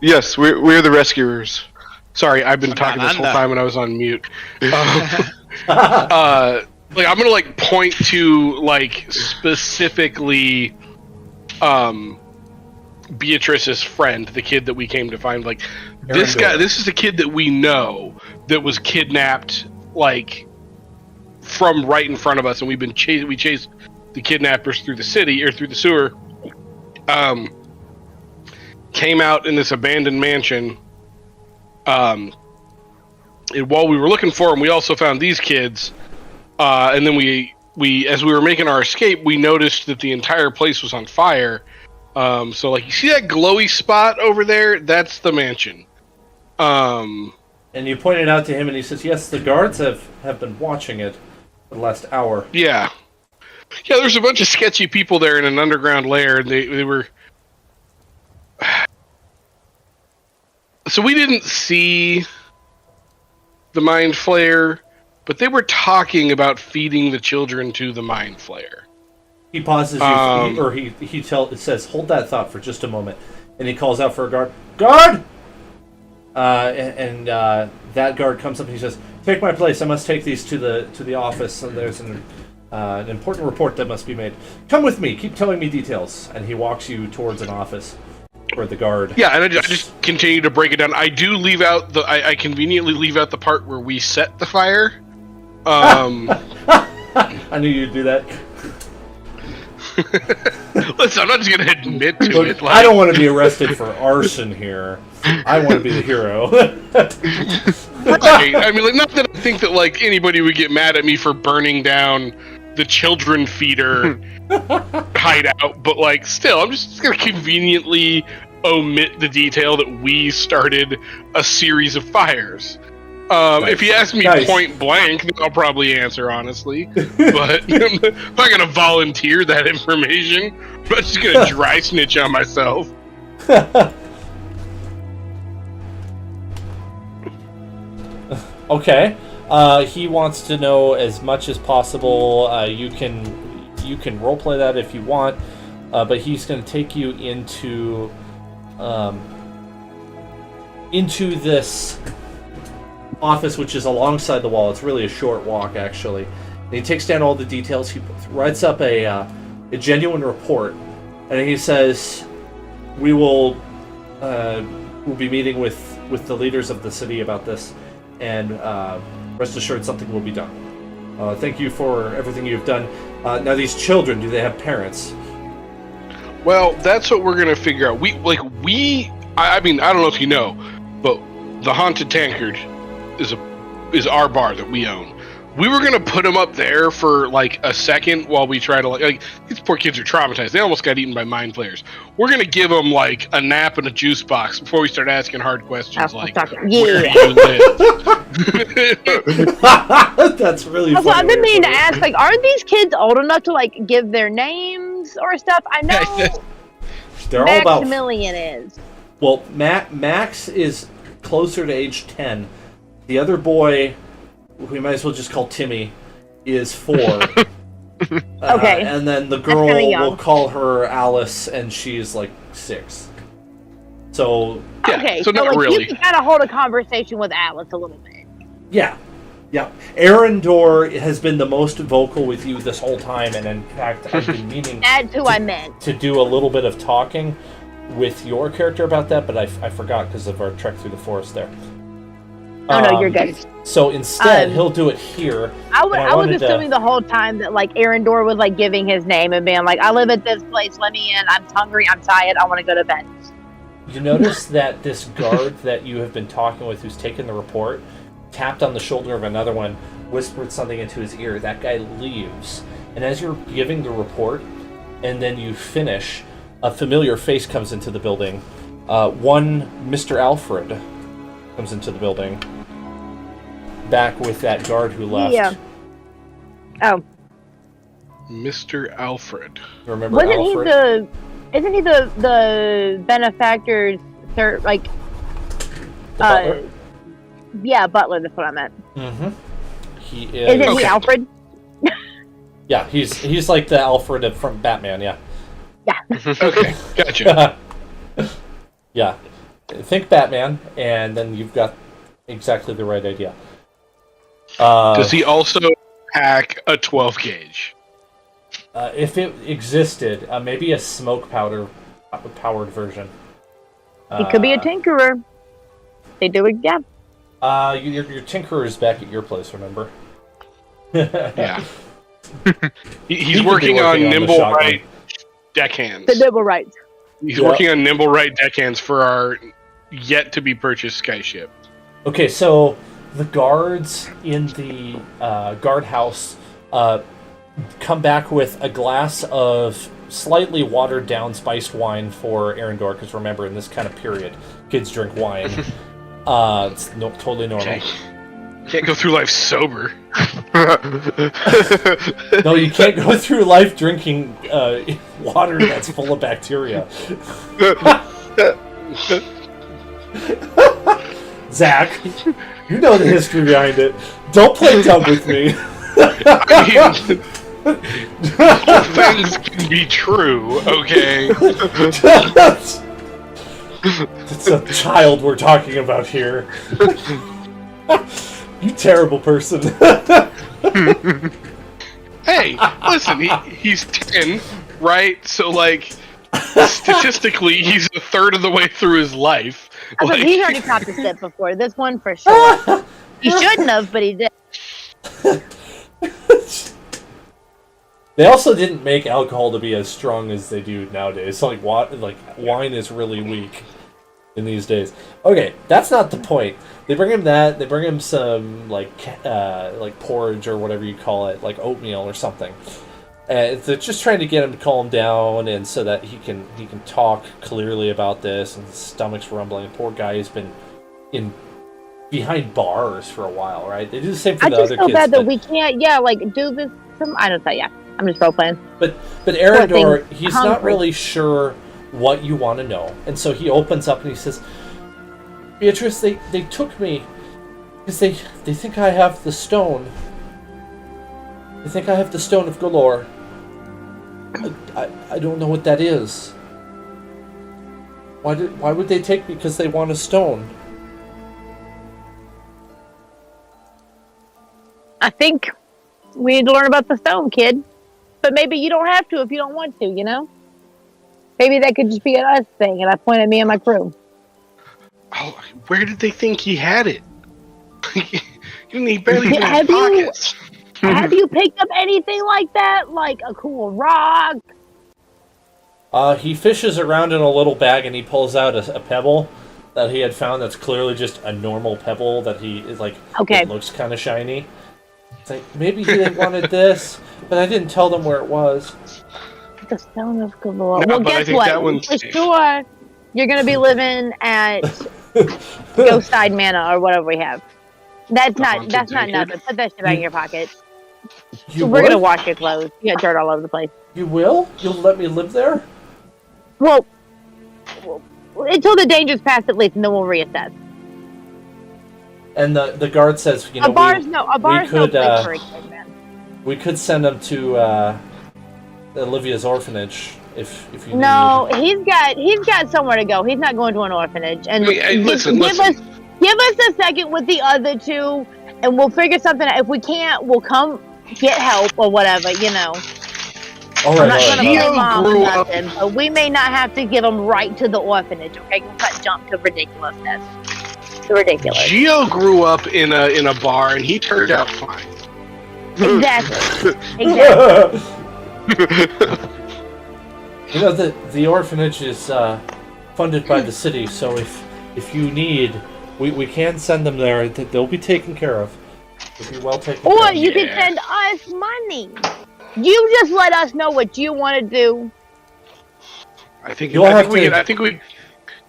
Yes, we're the rescuers. Sorry, I've been talking this whole time and I was on mute. I'm gonna point to specifically Beatrice's friend, the kid that we came to find. This guy, this is a kid that we know that was kidnapped from right in front of us, and we chased the kidnappers through the city or through the sewer. Came out in this abandoned mansion. And while we were looking for him, we also found these kids. And then we as we were making our escape, we noticed that the entire place was on fire. So you see that glowy spot over there? That's the mansion. And you pointed out to him, and he says, yes, the guards have been watching it for the last hour. Yeah. Yeah, there's a bunch of sketchy people there in an underground lair, and they were... So we didn't see the Mind Flayer, but they were talking about feeding the children to the Mind Flayer. He pauses you, he says, hold that thought for just a moment. And he calls out for a guard. Guard! And that guard comes up and he says, take my place, I must take these to the office, and there's an important report that must be made. Come with me, keep telling me details. And he walks you towards an office where the guard... Yeah, and I just continue to break it down. I do leave out I conveniently leave out the part where we set the fire. I knew you'd do that. Listen, I'm not just gonna admit to Look, it. I don't want to be arrested for arson here. I want to be the hero. Right. I mean, not that I think that anybody would get mad at me for burning down the children feeder hideout, but still, I'm just gonna conveniently omit the detail that we started a series of fires. Nice. If you ask me point blank, then I'll probably answer honestly. But I'm not gonna volunteer that information. I'm not just gonna dry snitch on myself. Okay. He wants to know as much as possible. You can roleplay that if you want, but he's going to take you into this office, which is alongside the wall. It's really a short walk, actually. And he takes down all the details. He writes up a genuine report, and he says, we'll be meeting with the leaders of the city about this, and rest assured something will be done. Thank you for everything you've done. Now, these children, do they have parents? Well, that's what we're gonna figure out. I mean, I don't know if you know, but the Haunted Tankard is our bar that we own. We were gonna put them up there for like a second while we try to like these poor kids are traumatized. They almost got eaten by mind flayers. We're gonna give them like a nap and a juice box before we start asking hard questions like where you live. That's really Also, funny. I've been meaning to ask, like, aren't these kids old enough to like give their names or stuff? I know They're all about. Maximilian is. Well, Max is closer to age 10. The other boy, we might as well just call Timmy, is 4. Okay. And then the That's girl, kinda young. we'll call her Alice, and she's like 6. So, Yeah, Okay, so not like, really. you can kind of hold a conversation with Alice a little bit. yeah. Arendor has been the most vocal with you this whole time, and in fact, I've been meaning That's who I meant. to do a little bit of talking with your character about that, but I forgot because of our trek through the forest there. Oh no, you're good. So instead, Um, he'll do it here. I was wanted to- assuming the whole time that like Arendor was like giving his name and being like, "I live at this place. Let me in. I'm hungry. I'm tired. I want to go to bed." You notice that this guard that you have been talking with, who's taken the report, tapped on the shoulder of another one, whispered something into his ear. That guy leaves, and as you're giving the report, and then you finish, a familiar face comes into the building. One Mr. Alfred comes into the building, back with that guard who left. Yeah. Oh, Mr. Alfred. Remember wasn't Alfred? he the? Isn't he the benefactor's third? Like, The butler? yeah, butler. That's what I meant. Mm-hmm. He is. Isn't he Alfred? Yeah, he's like the Alfred from Batman. Yeah. Okay, gotcha. Yeah. Think Batman, and then you've got exactly the right idea. Does he also pack a 12 gauge? If it existed, maybe a smoke powder powered version. He could be a tinkerer. They do it, yeah. Your tinkerer is back at your place, remember? Yeah. He's He could be working on working on the nimble shotgun. right deckhands. The double rights. He's Yeah. working on nimble right deckhands for our yet to be purchased skyship. Okay, so the guards in the guardhouse come back with a glass of slightly watered down spiced wine for Arendor, because remember, in this kind of period, kids drink wine. It's totally normal. Okay. Can't go through life sober. No, you can't go through life drinking water that's full of bacteria. Zach, you know the history behind it. Don't play dumb with me. I mean, things can be true, okay? It's a child we're talking about here. You terrible person. Hey, listen, he's 10, right? So, like, statistically, he's a third of the way through his life. I was like, he's already popped a sip before. This one for sure. He shouldn't have, but he did. They also didn't make alcohol to be as strong as they do nowadays. So, like wine is really weak in these days. Okay, that's not the point. They bring him that. They bring him some like porridge or whatever you call it, like oatmeal or something. They're just trying to get him to calm down, and so that he can talk clearly about this. And his stomach's rumbling. Poor guy has been behind bars for a while, right? They do the same for I the just other feel kids. bad that but- we can't, do this. I don't know, yeah. I'm just role playing. But Arendor, thing, he's not hungry. really sure what you want to know. And so he opens up and he says, Beatrice, they took me Because they think I have the stone. They think I have the stone of Galore. I don't know what that is. Why would they take me because they want a stone? I think we need to learn about the stone, kid. But maybe you don't have to if you don't want to, you know? Maybe that could just be an us thing, and I point at me and my crew. Oh, where did they think he had it? He barely had Have pockets. Have you picked up anything like that? Like a cool rock? He fishes around in a little bag and he pulls out a pebble that he had found that's clearly just a normal pebble that he is like. Okay. It looks kind of shiny. It's like, maybe they wanted this, but I didn't tell them where it was. The stone of Galore. No, Well, but I guess think what? that one's For safe. sure, you're gonna be living at Ghost Side Manor or whatever we have. That's not Haunted nothing. Vineyard? Put that shit back in your pocket. You We're would? gonna wash your clothes. You got dirt all over the place. You will? You'll let me live there? Well, until the danger's passed at least, and then we'll reassess. And the guard says, you know, A bar's no could, place for a kid, man. we could send him to Olivia's orphanage if you need. No, he's got somewhere to go. He's not going to an orphanage. And Hey, listen. give us a second with the other two, and we'll figure something out. If we can't, we'll come get help or whatever, you know. All I'm right, not all gonna right. blame Geo mom grew or up- nothing, but we may not have to give them right to the orphanage. Okay, we'll cut jump to ridiculousness. It's ridiculous. Gio grew up in a bar and he turned out fine. Exactly. Exactly. You know, the orphanage is funded by the city, so if you need, we can send them there. They'll be taken care of. They'll be well taken care Or of. you can send us money. You just let us know what you want to do. I think You'll have to- I think we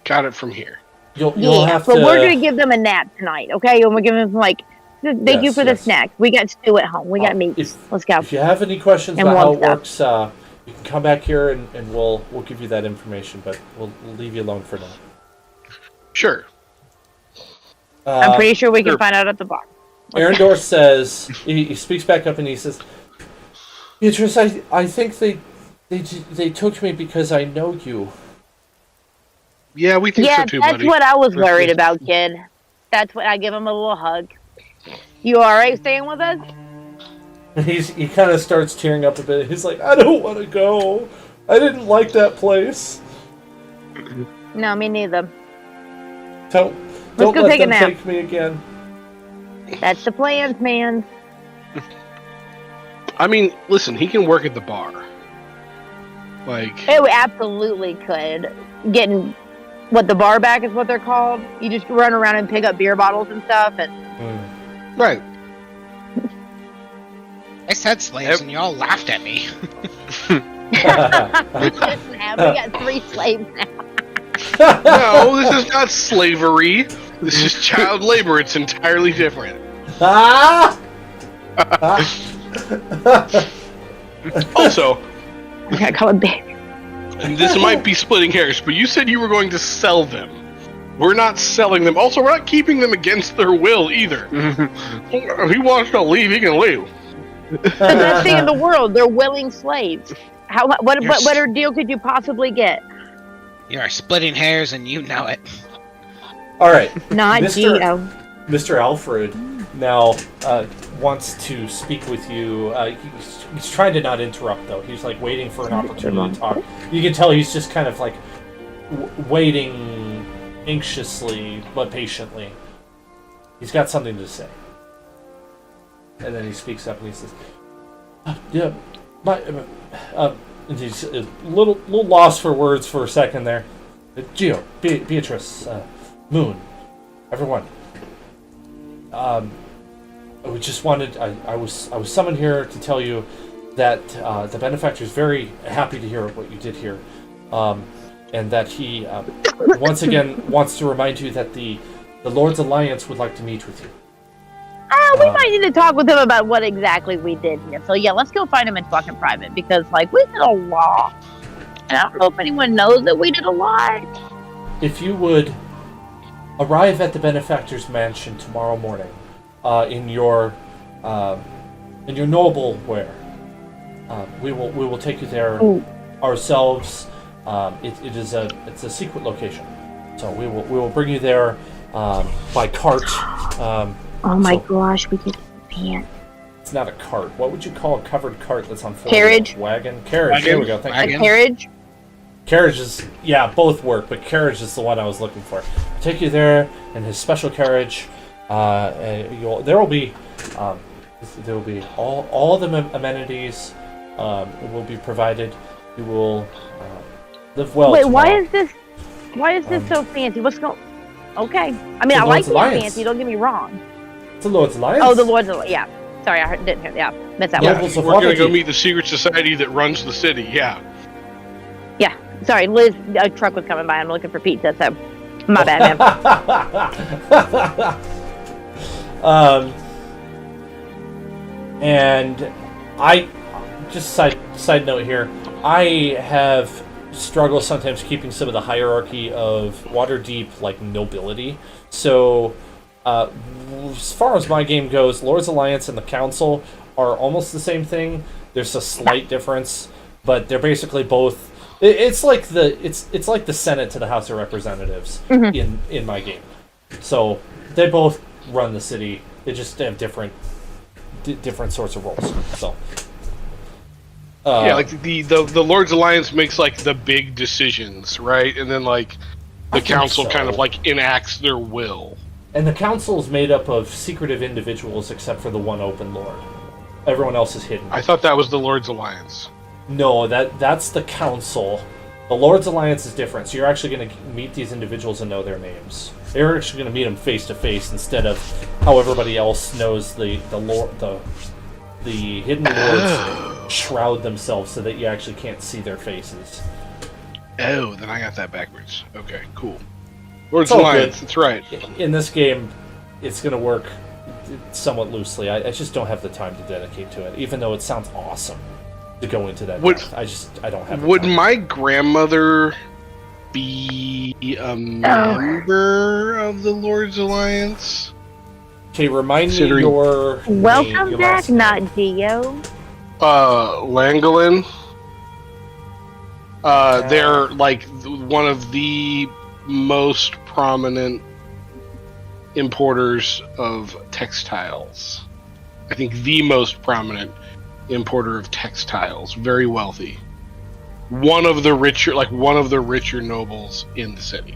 got it from here. You'll Yeah, have but to. we're gonna give them a nap tonight, okay? And we're giving them like, thank you Yes, for the yes. snack. We got stew at home. We got meat. If, Let's go. if you have any questions And about how warm it works, you can come back here and we'll give you that information. But we'll leave you alone for now. Sure. I'm pretty sure we can sure. find out at the bar. Arendor says he speaks back up and he says, "Beatrice, I think they took me because I know you." Yeah, we think Yeah, so too, that's buddy. what I was worried about, kid. That's what I give him a little hug. You alright staying with us? He kind of starts tearing up a bit. He's like, "I don't want to go. I didn't like that place. No, me neither. Don't go let take a them nap." take me again." That's the plans, man. I mean, listen, he can work at the bar. Like, Hey, we absolutely could. Getting what the bar back is what they're called. You just run around and pick up beer bottles and stuff, and right. I said slaves, and y'all laughed at me. we got 3 slaves now. No, this is not slavery. This is child labor. It's entirely different. Ah! Also, I gotta call it baby. and this might be splitting hairs, but you said you were going to sell them. We're not selling them. Also, we're not keeping them against their will either. If he wants to leave, he can leave. The best thing in the world. They're willing slaves. What better deal could you possibly get? You are splitting hairs, and you know it. All right, Not Mr. Gio. Mr. Alfred now wants to speak with you. He's trying to not interrupt, though. He's like waiting for an opportunity to talk. You can tell he's just kind of like waiting anxiously but patiently. He's got something to say, and then he speaks up and he says, "Yeah, my." And he's a little lost for words for a second there. Gio, Beatrice, Moon, everyone. We just wanted. I was summoned here to tell you that the benefactor is very happy to hear what you did here, and that he once again wants to remind you that the Lord's Alliance would like to meet with you. We might need to talk with him about what exactly we did here. So yeah, let's go find him and talk in private because like we did a lot, and I don't know if anyone knows that we did a lot. If you would arrive at the benefactor's mansion tomorrow morning in your noble wear. We will take you there ourselves. It's a secret location, so we will bring you there by cart. Oh my gosh, we could pant. It's not a cart. What would you call a covered cart that's on four Carriage. wheels? Wagon. Carriage. There we go. Thank you. A carriage. Carriage is both work, but carriage is the one I was looking for. I'll take you there in his special carriage. There will be all the amenities will be provided. You will live well. Wait, tomorrow. why is this so fancy? What's going? Okay, I mean I like being fancy. Don't get me wrong. It's the Lord's Alliance. Oh, the Lord's Alliance. Yeah. Sorry, didn't hear. Yeah, missed that Yeah. one. We're gonna go meet the secret society that runs the city. Yeah. Yeah. Sorry, Liz. A truck was coming by. I'm looking for pizza. So, my bad, man. And I just side note here. I have struggled sometimes keeping some of the hierarchy of Waterdeep like nobility. So as far as my game goes, Lord's Alliance and the Council are almost the same thing. There's a slight difference, but they're basically both. It's like the Senate to the House of Representatives in my game. So they both run the city. They just have different sorts of roles. So like the Lord's Alliance makes like the big decisions, right? And then like the council kind of like enacts their will. And the council is made up of secretive individuals except for the one open lord. Everyone else is hidden. I thought that was the Lord's Alliance. No, that's the council. The Lord's Alliance is different. So you're actually going to meet these individuals and know their names. You're actually going to meet them face to face instead of how everybody else knows the hidden lords shroud themselves so that you actually can't see their faces. Oh, then I got that backwards. Okay, cool. Lord's Alliance, good. That's right. In this game, it's going to work somewhat loosely. I just don't have the time to dedicate to it, even though it sounds awesome to go into that depth. I don't have the Would time. my grandmother be a member of the Lord's Alliance? Okay, remind me your Welcome name, back, not Geo. Langolin. They're like one of the most prominent importers of textiles. I think the most prominent importer of textiles. Very wealthy. One of the richer nobles in the city.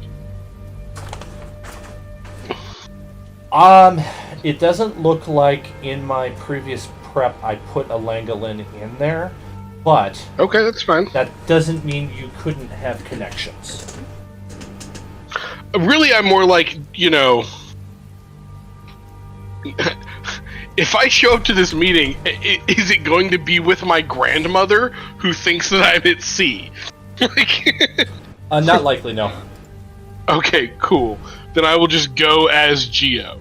It doesn't look like in my previous prep I put a Langolin in there, but Okay, that's fine. that doesn't mean you couldn't have connections. Really, I'm more like, if I show up to this meeting, is it going to be with my grandmother who thinks that I'm at sea? Not likely, no. Okay, cool. Then I will just go as Geo.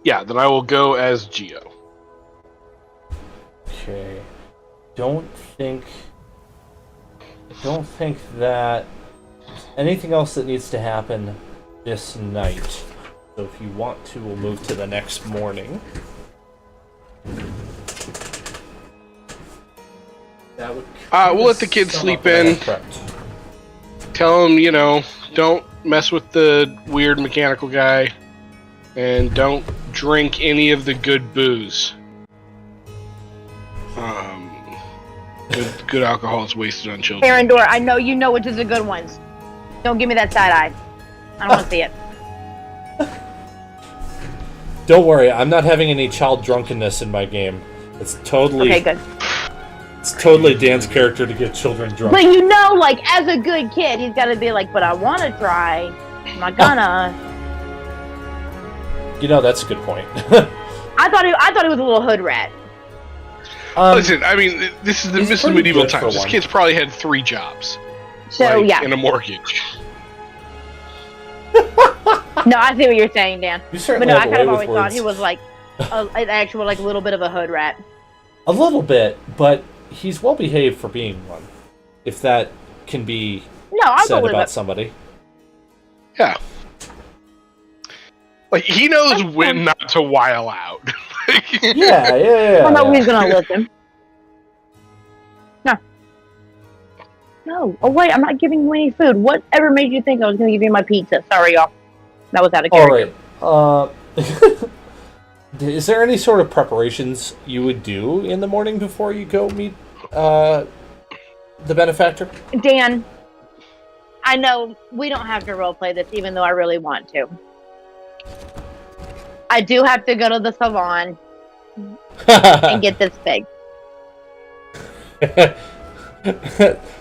Yeah, then I will go as Geo. Okay. Don't think that anything else that needs to happen this night. So if you want to, we'll move to the next morning. That would We'll let the kids sum sleep up what I in. had prepped. Tell them, don't mess with the weird mechanical guy. And don't drink any of the good booze. Good alcohol is wasted on children. Arendor, I know you know which is the good ones. Don't give me that side eye. I don't want to see it. Don't worry, I'm not having any child drunkenness in my game. It's totally Okay, good. It's totally Dan's character to get children drunk. But as a good kid, he's got to be like, but I want to try. I'm not gonna. That's a good point. I thought he was a little hood rat. Listen, I mean, this is pretty medieval good for times. This one. kid's probably had 3 jobs. So yeah. And a mortgage. No, I see what you're saying, Dan. You But certainly no, I have a kind of way always with thought words. he was like an actual little bit of a hood rat. A little bit, but he's well behaved for being one. If that can be No, I'll said believe about it. somebody. Yeah. Like, he knows That's when fine. not to while out. Yeah. I know he's gonna listen. No. No. Oh wait, I'm not giving you any food. Whatever made you think I was gonna give you my pizza? Sorry, y'all. That was out of All character. right. Is there any sort of preparations you would do in the morning before you go meet the benefactor? Dan, I know we don't have to roleplay this, even though I really want to. I do have to go to the salon and get this fixed.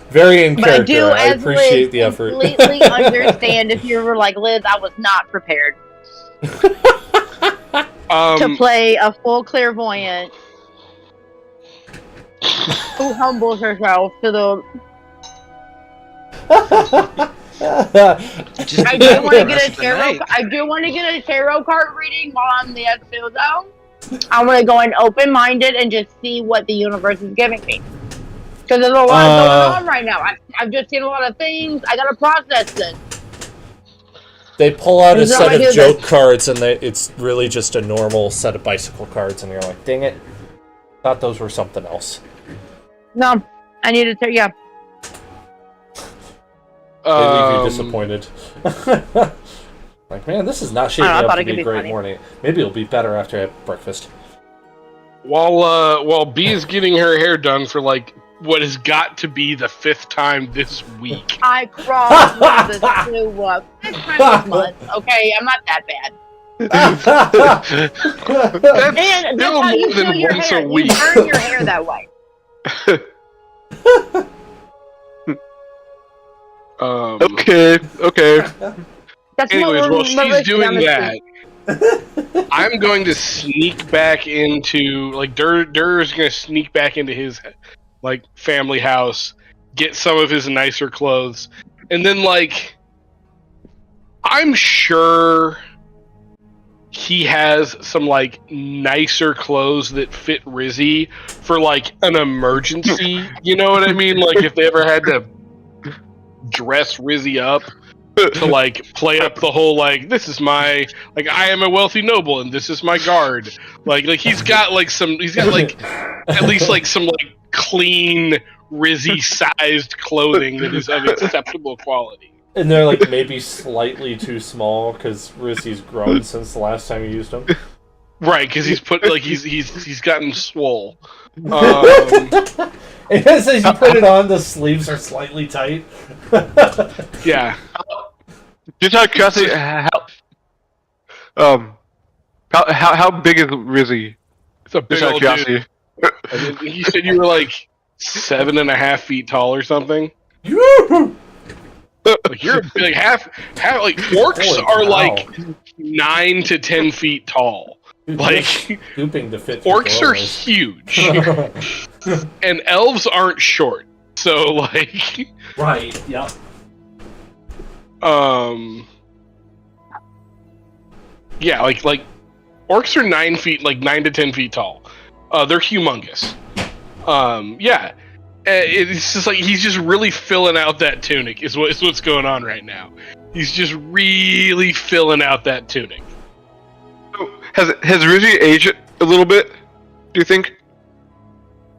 Very in But I do, character. I as appreciate Liz, the effort. completely understand if you were like, Liz, I was not prepared to play a full clairvoyant who humbles herself to the... Just I do do that want to the get rest a of the tarot. night. I do want to get a tarot card reading while I'm the expo zone. I want to go in open-minded and just see what the universe is giving me. Because there's a lot going on right now. I've just seen a lot of things. I gotta process this. They pull out a This is how set I of do joke this. cards, and it's really just a normal set of bicycle cards, and you're like, dang it. Thought those were something else. No, I need to. Yeah. They leave you disappointed. Like, man, this is not shaping I up thought to it be could a be great funny. morning. Maybe it'll be better after I have breakfast. While B is getting her hair done for, like, what has got to be the 5th time this week. I crossed this to 5 times this month. Okay, I'm not that bad. That's And that's still how you more than feel your once hair. a You week. burn your hair that way. Okay. That's Anyways, what while she's Melissa doing down the that, street. I'm going to sneak back into, like, Durr's going to sneak back into his, like, family house, get some of his nicer clothes, and then, like, I'm sure he has some, like, nicer clothes that fit Rizzy for, like, an emergency. You know what I mean? Like, if they ever had to dress Rizzy up to, like, play up the whole, like, this is my, like, I am a wealthy noble and this is my guard. Like he's got, like, at least, like, some, like, clean Rizzy sized clothing that is of acceptable quality. And they're, like, maybe slightly too small, because Rizzy's grown since the last time you used them. Right, because he's put, like, he's gotten swole. And as you put it on, the sleeves are slightly tight. Yeah. Just out of curiosity, how big is Rizzy? It's a big Just out of old curiosity. dude. I mean, you said you were, like, 7.5 feet tall or something? Like, you're like half like orcs Holy are cow. like 9 to 10 feet tall. Dude, Like, stooping to fit orcs are doorways. huge, and elves aren't short. So, like, Right, yep. yeah, like orcs are 9 feet, like 9 to 10 feet tall. They're humongous. Yeah. It's just like he's just really filling out that tunic is what's going on right now. He's just really filling out that tunic. Has Rizzy aged a little bit? Do you think?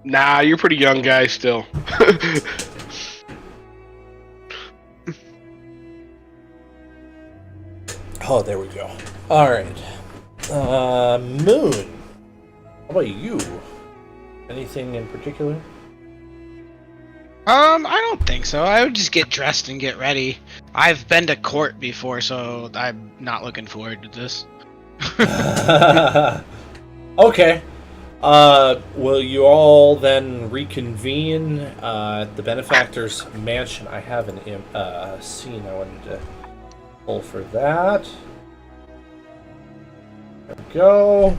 Nah, you're pretty young guy still. Oh, there we go. Alright. Moon. How about you? Anything in particular? I don't think so. I would just get dressed and get ready. I've been to court before, so I'm not looking forward to this. Okay. Will you all then reconvene at the benefactor's mansion? I have an scene I wanted to pull for that. There we go.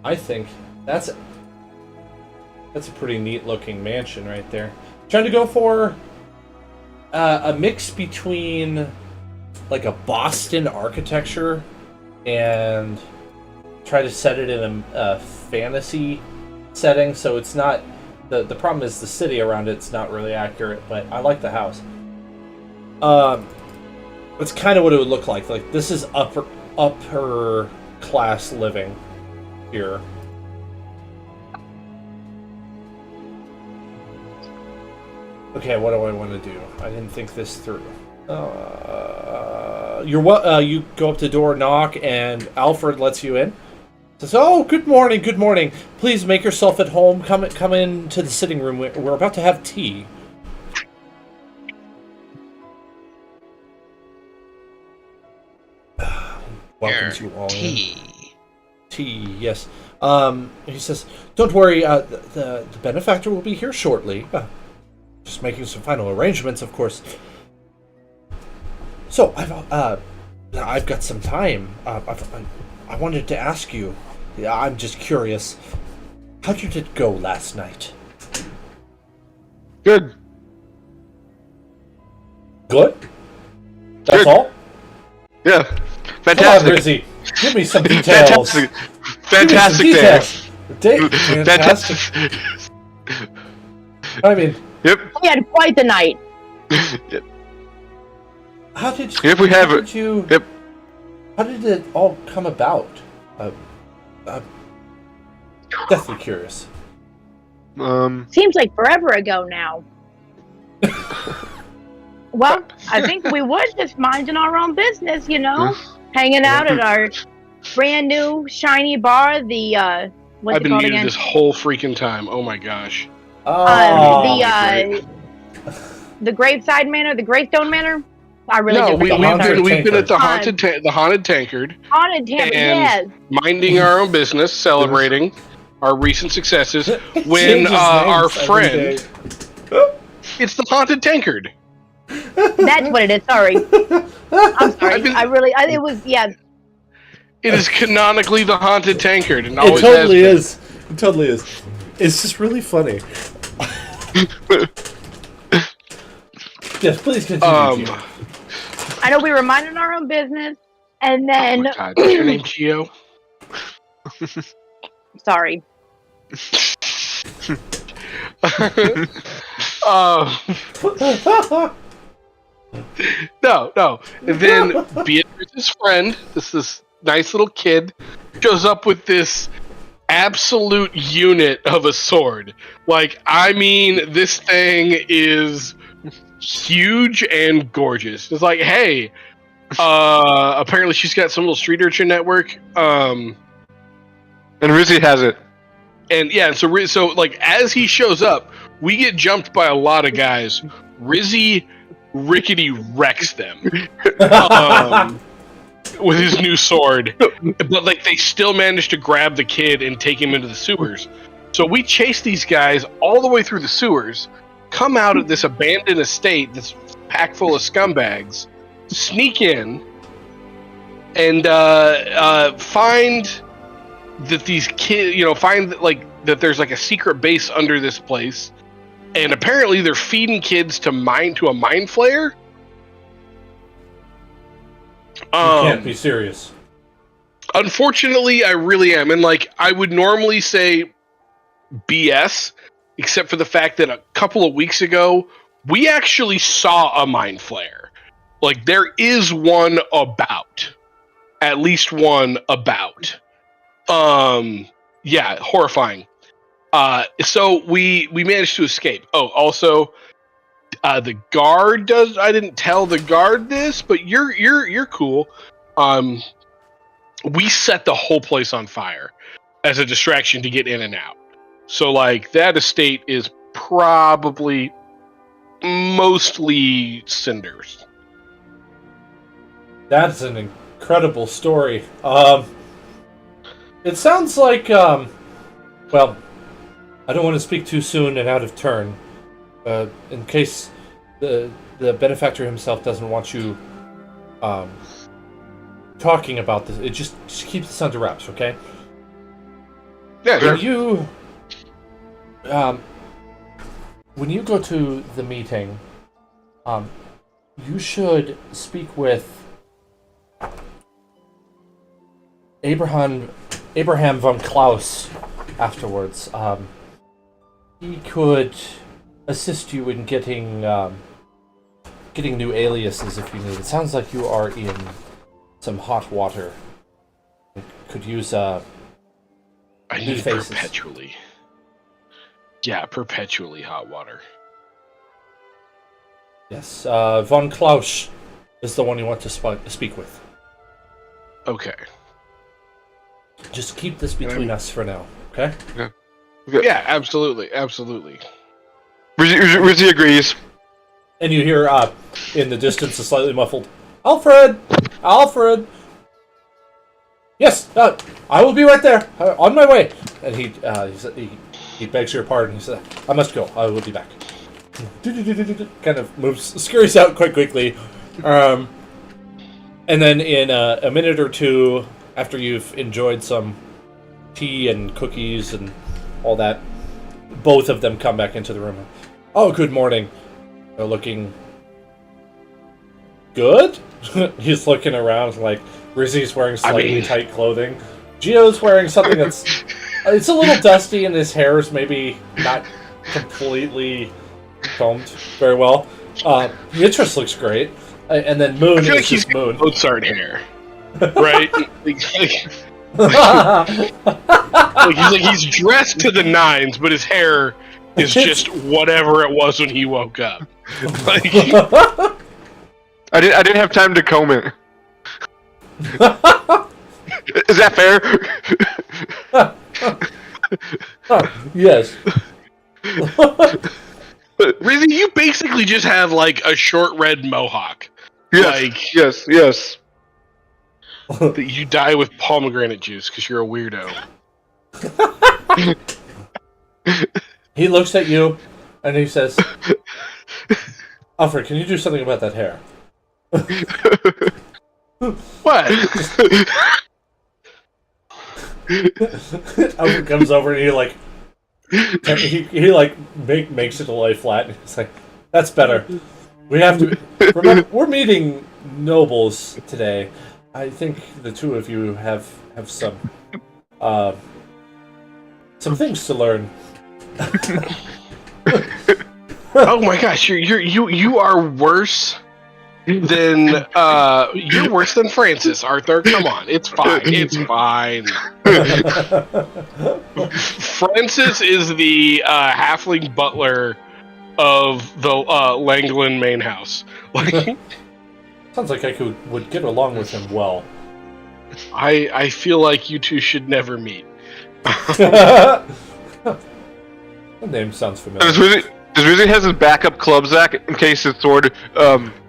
I think that's a pretty neat looking mansion right there. Trying to go for a mix between like a Boston architecture and try to set it in a fantasy setting, so it's not the problem is the city around it's not really accurate, but I like the house. It's kind of what it would look like. Like, this is upper class living here. Okay, what do I want to do? I didn't think this through. You go up to the door, knock, and Alfred lets you in. Says, "Oh, good morning, good morning. Please make yourself at home. Come into the sitting room. We're about to have tea." Welcome to all tea. Tea, yes. He says, "Don't worry. The benefactor will be here shortly. Just making some final arrangements, of course. So I've got some time. I wanted to ask you. I'm just curious. How did it go last night?" Good. Good. That's Good. all. Yeah. Come on, Fantastic. Rizzy. Give me some details. Fantastic Give me day. some details. Fantastic. I mean, Yep. We had quite the night. Yep. how did Yep, we have it. you? Yep. How did it all come about? Deathly curious. Seems like forever ago now. Well, I think we were just minding our own business, hanging out at our brand new shiny bar. The what's I've it been called muted again? this whole freaking time. Oh my gosh. Oh, The Graveside Manor, the Greystone Manor. I really No, did we've forget. Sorry. been at the Haunted- haunted tankard, Haunted Tampa, and- yes. minding our own business, celebrating our recent successes. It When changes our names every friend, day. it's the haunted tankard. That's what it is. Sorry. I'm sorry. I've been- It was, yeah. It is canonically the haunted tankard, and It always totally has been. is. It totally is. It's just really funny. Yes, please continue. Gio. I know we were minding our own business, and then, Oh my God, is your name Gio? sorry. No. And then Beatrice's friend, this nice little kid, shows up with this absolute unit of a sword. Like, I mean, this thing is huge and gorgeous. It's like, hey, apparently she's got some little street urchin network. And Rizzy has it. And yeah, so like as he shows up, we get jumped by a lot of guys. Rizzy rickety wrecks them with his new sword, but like they still manage to grab the kid and take him into the sewers. So we chase these guys all the way through the sewers, come out of this abandoned estate that's packed full of scumbags, sneak in, and find that these kids, find that, that there's like a secret base under this place, and apparently they're feeding kids to a mind flayer. You can't be serious. Unfortunately, I really am, and I would normally say BS, except for the fact that a couple of weeks ago we actually saw a mind flayer. Like, there is one about, at least one about. Yeah, horrifying. So we managed to escape. Oh, also, the guard does. I didn't tell the guard this, but you're cool. We set the whole place on fire as a distraction to get in and out. So that estate is probably mostly cinders. That's an incredible story. It sounds like, well, I don't want to speak too soon and out of turn, in case the benefactor himself doesn't want you talking about this. It just keep this under wraps, okay? Yeah, sure. When you go to the meeting, you should speak with Abraham von Klaus afterwards. He could assist you in getting getting new aliases if you need. It sounds like you are in some hot water. Could use I new need faces. perpetually. Yeah, perpetually hot water. Yes, Von Klaus is the one you want to speak with. Okay. Just keep this between us for now, okay? Yeah, absolutely, absolutely. Rizzy agrees. And you hear, in the distance, a slightly muffled, Alfred! Alfred! Yes, I will be right there, on my way. And he begs your pardon. He says, I must go. I will be back. Kind of scurries out quite quickly. And then in a minute or two, after you've enjoyed some tea and cookies and all that, both of them come back into the room. Oh, good morning. They're looking good? He's looking around like Rizzy's wearing slightly tight clothing. Gio's wearing something that's it's a little dusty and his hair is maybe not completely combed very well. Beatrice looks great. And then Moon I feel like is he's just Moon. Mozart hair. Right? He's dressed to the nines, but his hair is just whatever it was when he woke up. Like, I didn't have time to comb it. Is that fair? Yes. Rizzy, you basically just have like a short red mohawk. Yes, yes. That you dye with pomegranate juice because you're a weirdo. He looks at you and he says, Alfred, can you do something about that hair? What? Alfred comes over and he makes it to lie flat and he's like, that's better. We have to remember we're meeting nobles today. I think the two of you have some things to learn. Oh my gosh, you are worse than you're worse than Francis, Arthur. Come on, it's fine. It's fine. Francis is the halfling butler of the Langland main house. Like, Sounds like I would get along with him well. I feel like you two should never meet. The name sounds familiar. Does Rizzy has his backup club, Zach, in case his sword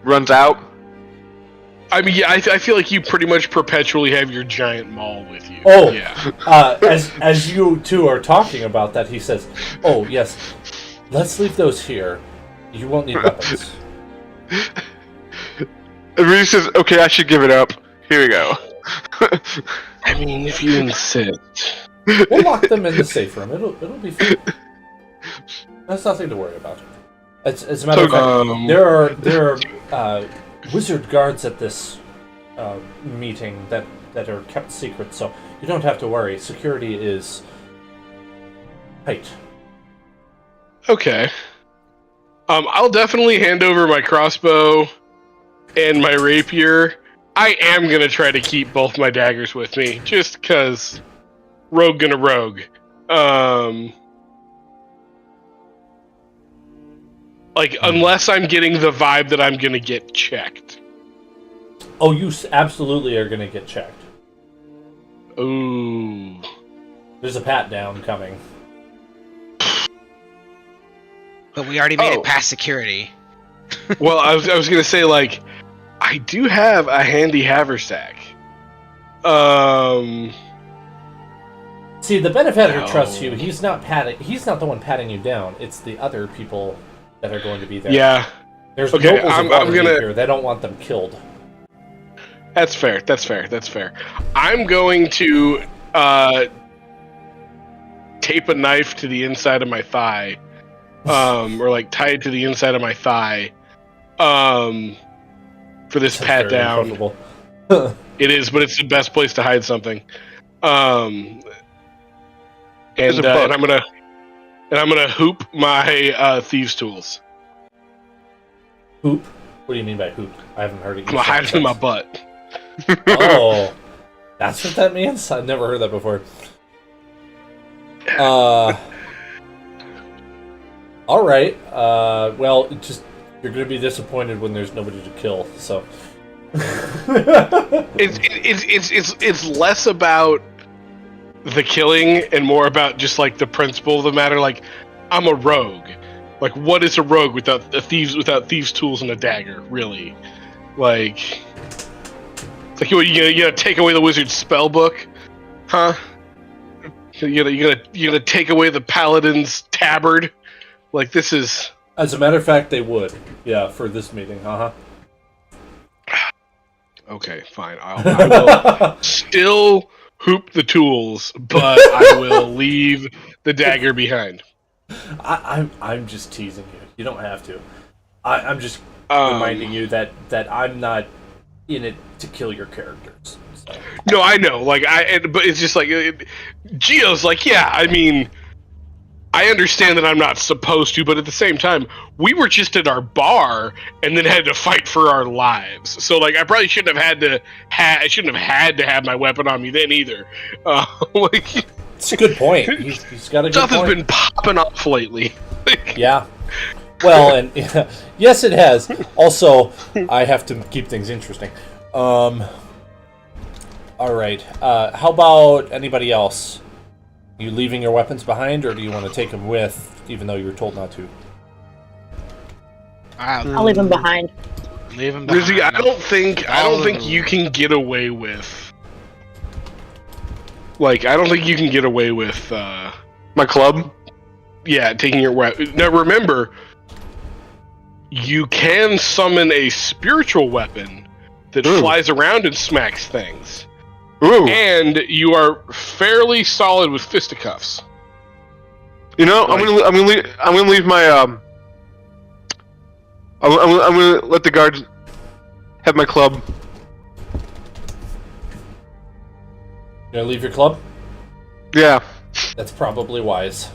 runs out? I mean, yeah, I feel like you pretty much perpetually have your giant maul with you. Oh, yeah. As you two are talking about that, he says, "Oh yes, let's leave those here. You won't need weapons." And Rizzy says, "Okay, I should give it up. Here we go." I mean, if you insist. We'll lock them in the safe room. It'll be fine. That's nothing to worry about. As a matter of fact, there are wizard guards at this meeting that are kept secret, so you don't have to worry. Security is tight. Okay. I'll definitely hand over my crossbow and my rapier. I am gonna try to keep both my daggers with me, just because rogue gonna rogue. Unless I'm getting the vibe that I'm gonna get checked. Oh, you absolutely are going to get checked. Ooh. There's a pat down coming. But we already made it past security. Well, I was gonna say, like, I do have a handy haversack. See, the benefactor trusts you. He's not the one patting you down. It's the other people that are going to be there. Yeah. There's okay, nobles I'm involved gonna. here. They don't want them killed. That's fair. That's fair. That's fair. I'm going to tape a knife to the inside of my thigh, or like tie it to the inside of my thigh, for this pat down. It is, but it's the best place to hide something. And I'm gonna hoop my thieves' tools. Hoop? What do you mean by hoop? I haven't heard it. I'm gonna hide it in my butt. Oh, that's what that means? I've never heard that before. Alright. Well, you're gonna be disappointed when there's nobody to kill, so... It's less about the killing and more about just like the principle of the matter. Like, I'm a rogue. Like, what is a rogue without thieves' tools and a dagger? Really, like, it's like you gonna take away the wizard's spell book, huh? You gonna take away the paladin's tabard? Like, this is. As a matter of fact, they would. Yeah, for this meeting. Okay, fine. I will still hoop the tools, but I will leave the dagger behind. I'm just teasing you. You don't have to. I'm just reminding you that I'm not in it to kill your characters. So. No, I know. Like, but it's just like Gio's like, yeah. I mean, I understand that I'm not supposed to, but at the same time, we were just at our bar and then had to fight for our lives. So, like, I probably shouldn't have had to have my weapon on me then either. Like, it's a good point. He's got a good stuff point. has been popping off lately. Yeah. Well, and yes, it has. Also, I have to keep things interesting. All right. How about anybody else? You leaving your weapons behind, or do you want to take them with, even though you were told not to? I'll leave them behind. Leave them behind. Rizzy, I don't think you can get away with. Like, I don't think you can get away with My club? Yeah, taking your weapon. Now remember, you can summon a spiritual weapon that flies around and smacks things. Ooh. And you are fairly solid with fisticuffs. You know, I'm gonna leave my I'm gonna let the guards have my club. You gonna leave your club? Yeah. That's probably wise.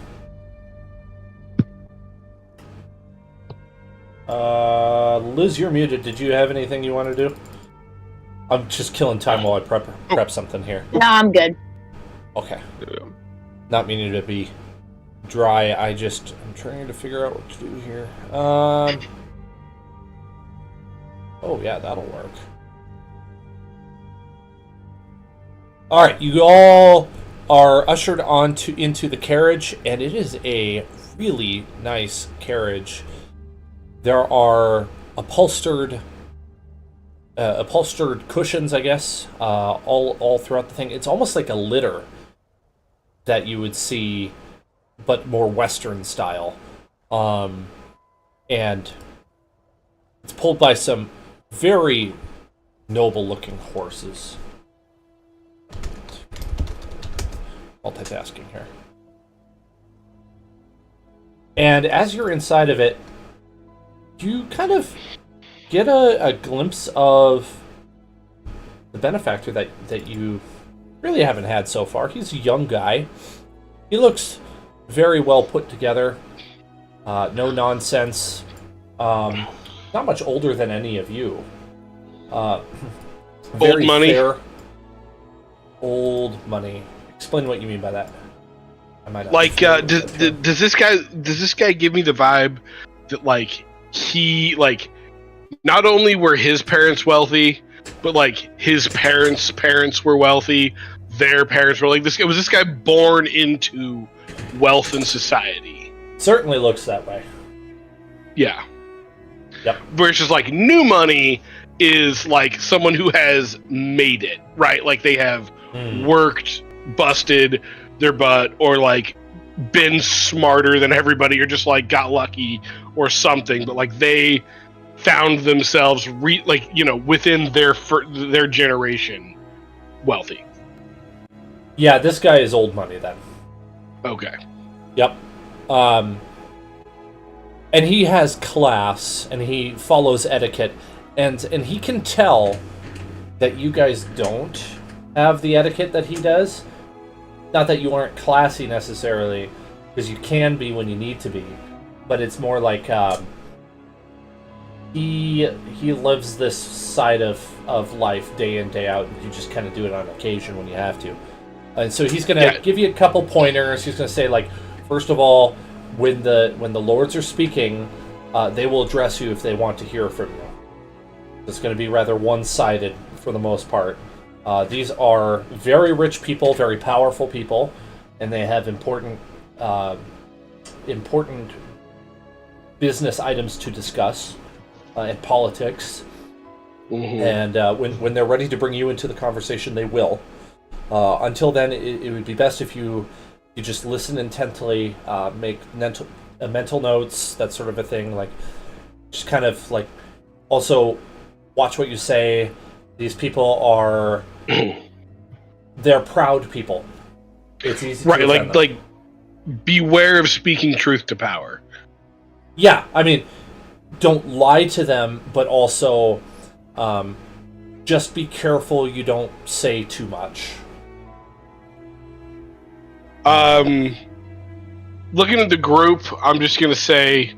Liz, you're muted. Did you have anything you want to do? I'm just killing time while I prep something here. No, I'm good. Okay. Not meaning to be dry. I'm trying to figure out what to do here. Oh yeah, that'll work. All right, you all are ushered into the carriage, and it is a really nice carriage. There are upholstered cushions, I guess, all throughout the thing. It's almost like a litter that you would see, but more Western style. And it's pulled by some very noble-looking horses. Multitasking here. And as you're inside of it, you kind of get a glimpse of the benefactor that you really haven't had so far. He's a young guy. He looks very well put together. No nonsense. Not much older than any of you. Very Old money. fair. Old money. Explain what you mean by that. I might not Like, be does this guy give me the vibe that, like, he, like, not only were his parents wealthy, but, like, his parents were wealthy, their parents were, like, this guy born into wealth and society? Certainly looks that way. Yeah. Yep. Versus, like, new money is, like, someone who has made it, right? Like, they have worked, busted their butt, or, like, been smarter than everybody, or just, like, got lucky or something, but, like, they found themselves within their generation wealthy. Yeah, this guy is old money then. Okay. Yep. And he has class, and he follows etiquette, and he can tell that you guys don't have the etiquette that he does. Not that you aren't classy necessarily, because you can be when you need to be, but it's more like he lives this side of life day in, day out, and you just kind of do it on occasion when you have to. And so he's going to give you a couple pointers. He's going to say, like, first of all, when the lords are speaking, they will address you if they want to hear from you. It's going to be rather one-sided for the most part. These are very rich people, very powerful people, and they have important business items to discuss and politics. Mm-hmm. And when they're ready to bring you into the conversation, they will. Until then, it would be best if you just listen intently, make mental notes, that sort of a thing. Like, just kind of like, also watch what you say. These people are they're proud people. It's easy, right? to Like beware of speaking truth to power. Yeah, I mean, don't lie to them, but also just be careful you don't say too much. Looking at the group, I'm just gonna say,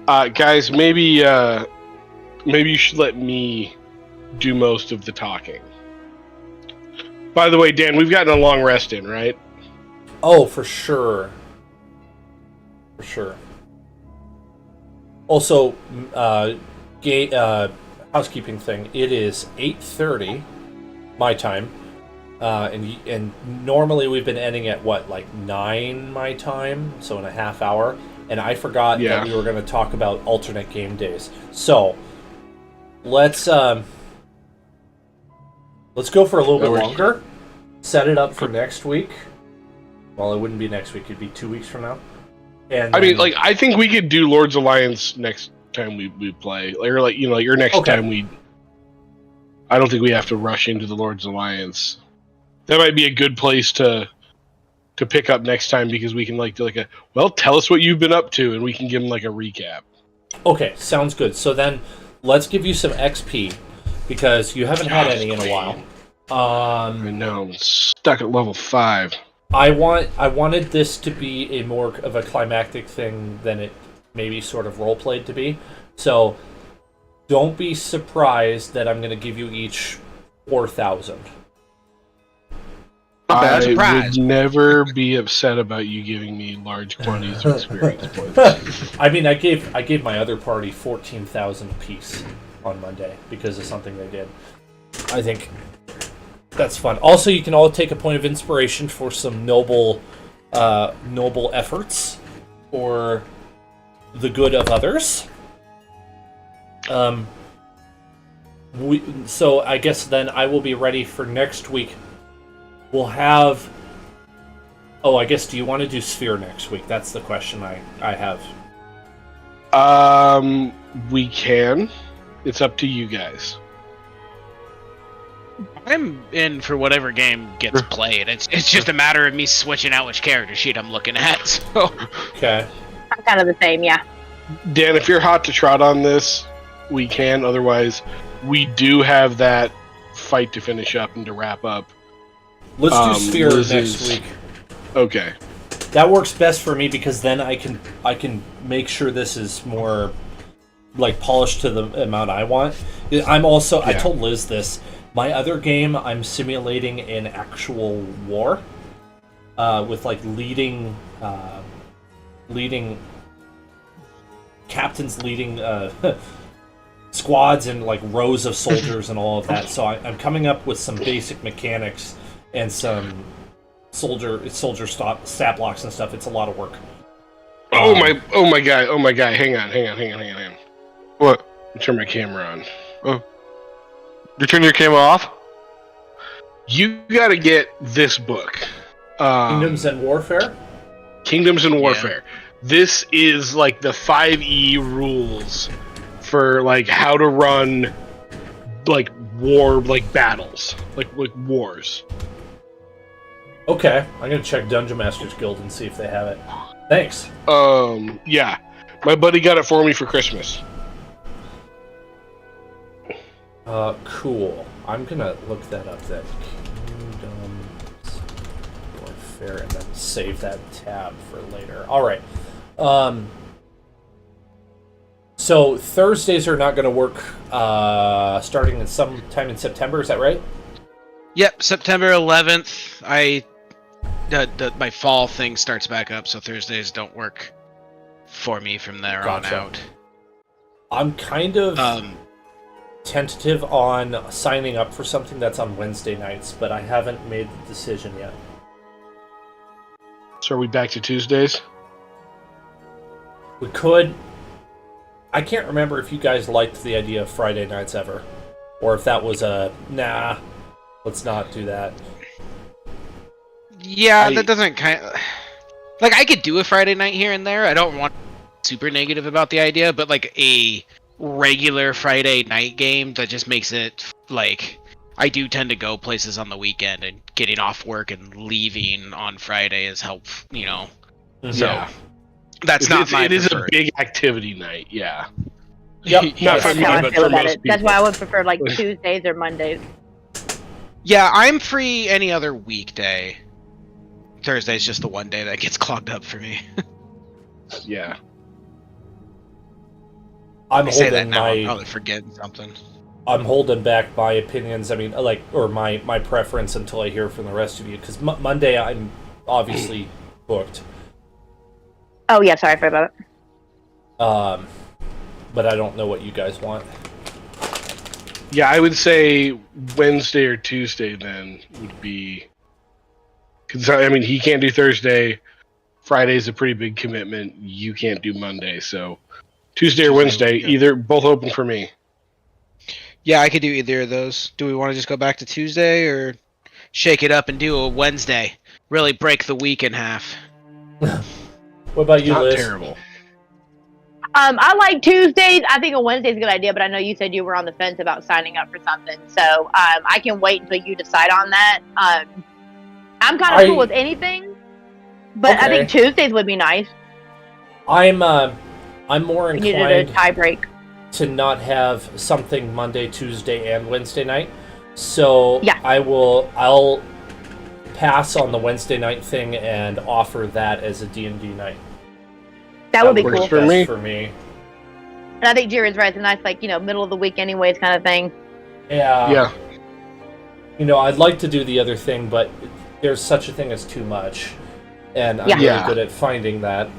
guys, maybe you should let me do most of the talking. By the way, Dan, we've gotten a long rest in, right? Oh, for sure. For sure. Also, housekeeping thing. It is 8:30 my time, and normally we've been ending at what, like 9 my time, so in a half hour. And I forgot that we were going to talk about alternate game days. So let's go for a little bit longer. Set it up for next week. Well, it wouldn't be next week; it'd be 2 weeks from now. And I mean, like, I think we could do Lord's Alliance next time we play, or like, you know, your next time we. I don't think we have to rush into the Lord's Alliance. That might be a good place to pick up next time, because we can like do like a, well, tell us what you've been up to, and we can give them like a recap. Okay, sounds good. So then, let's give you some XP, because you haven't had any in a while. I know, I'm stuck at level 5. I wanted this to be a more of a climactic thing than it maybe sort of role-played to be. So don't be surprised that I'm going to give you each 4,000. I surprise. would never be upset about you giving me large quantities of experience points. I mean, I gave my other party 14,000 apiece on Monday because of something they did. I think that's fun. Also, you can all take a point of inspiration for some noble efforts for the good of others. So I guess then I will be ready for next week. We'll have... Oh, I guess, do you want to do Sphere next week? That's the question I have. We can. It's up to you guys. I'm in for whatever game gets played. It's just a matter of me switching out which character sheet I'm looking at. So. Okay. I'm kind of the same, yeah. Dan, if you're hot to trot on this, we can. Otherwise, we do have that fight to finish up and to wrap up. Let's do Sphere next week. Okay. That works best for me, because then I can make sure this is more like polished to the amount I want. I'm also I told Liz this. My other game, I'm simulating an actual war with like leading captains leading squads and like rows of soldiers and all of that. So I'm coming up with some basic mechanics and some soldier stat blocks and stuff. It's a lot of work. Oh my god! Hang on. What? Turn my camera on. Oh. You turn your camera off? You gotta get this book. Kingdoms and Warfare? Kingdoms and Warfare. Yeah. This is like the 5e rules for like how to run like war, like battles, like wars. Okay, I'm gonna check Dungeon Masters Guild and see if they have it. Thanks. Yeah, my buddy got it for me for Christmas. Cool. I'm gonna look that up then. Kingdoms Warfare, and then save that tab for later. All right. So Thursdays are not going to work starting in sometime in September. Is that right? Yep, September 11th. My fall thing starts back up, so Thursdays don't work for me from there on Gotcha. out. I'm kind of tentative on signing up for something that's on Wednesday nights, but I haven't made the decision yet. So are we back to Tuesdays? We could. I can't remember if you guys liked the idea of Friday nights ever, or if that was a nah. Let's not do that. Yeah, that doesn't kind of... Like, I could do a Friday night here and there. I don't want super negative about the idea, but like a regular Friday night game that just makes it like I do tend to go places on the weekend, and getting off work and leaving on Friday is helpful, you know. So Yeah. that's not my It is a preferred. big activity night, yeah. Yep. Not for That's me, how I but feel for about most it. That's people. why I would prefer like Tuesdays or Mondays. Yeah, I'm free any other weekday. Thursday's just the one day that gets clogged up for me. Yeah. I'm I say that holding now, I'm my. probably forgetting something. I'm holding back my opinions. I mean, my preference until I hear from the rest of you, because Monday I'm obviously booked. Oh yeah, sorry for about it. But I don't know what you guys want. Yeah, I would say Wednesday or Tuesday then would be... Because, I mean, he can't do Thursday. Friday's a pretty big commitment. You can't do Monday, so... Tuesday or Wednesday, yeah. either, both open for me. Yeah, I could do either of those. Do we want to just go back to Tuesday or shake it up and do a Wednesday? Really break the week in half. What about you, Not Liz? terrible. I like Tuesdays. I think a Wednesday's a good idea, but I know you said you were on the fence about signing up for something, so I can wait until you decide on that. I'm kind of cool with anything, but I think Tuesdays would be nice. I'm more We needed a inclined tie break. to not have something Monday, Tuesday, and Wednesday night. So Yeah. I'll pass on the Wednesday night thing and offer that as a D&D night. That would be works cool. for Best me. For me. And I think Jared's right. It's a nice, like, middle of the week anyways kind of thing. Yeah. Yeah. I'd like to do the other thing, but there's such a thing as too much. And I'm Yeah. really Yeah. good at finding that.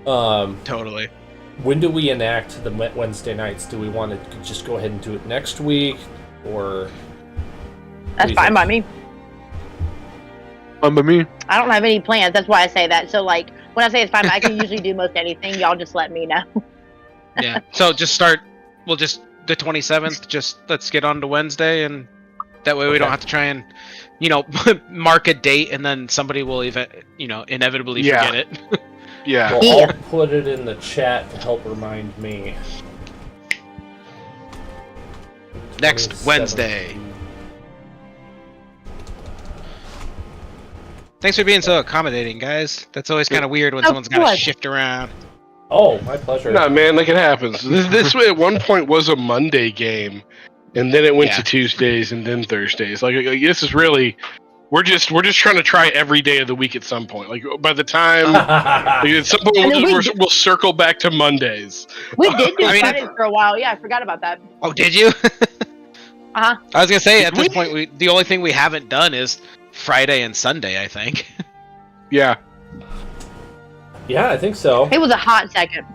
Totally. When do we enact the Wednesday nights? Do we want to just go ahead and do it next week? Or... That's fine by me. Fine by me. I don't have any plans. That's why I say that. So, like, when I say it's fine, I can usually do most anything. Y'all just let me know. Yeah. So just start. We'll just the 27th. Just let's get on to Wednesday, and that way we don't have to try and, mark a date, and then somebody will inevitably Yeah. forget it. Yeah. Well, Yeah. I'll put it in the chat to help remind me. Next 27th. Wednesday. Thanks for being so accommodating, guys. That's always kind of weird when Of someone's got to course. shift around. Oh, my pleasure. No, man, like it happens. This at one point was a Monday game, and then it went to Tuesdays and then Thursdays. Like this is really, we're just trying to try every day of the week at some point. Like by the time, at some point And then we'll circle back to Mondays. We did do I mean, Fridays for a while. Yeah, I forgot about that. Oh, did you? Uh-huh. I was gonna say at this point, the only thing we haven't done is Friday and Sunday. I think. Yeah, Yeah, I think so. It was a hot second.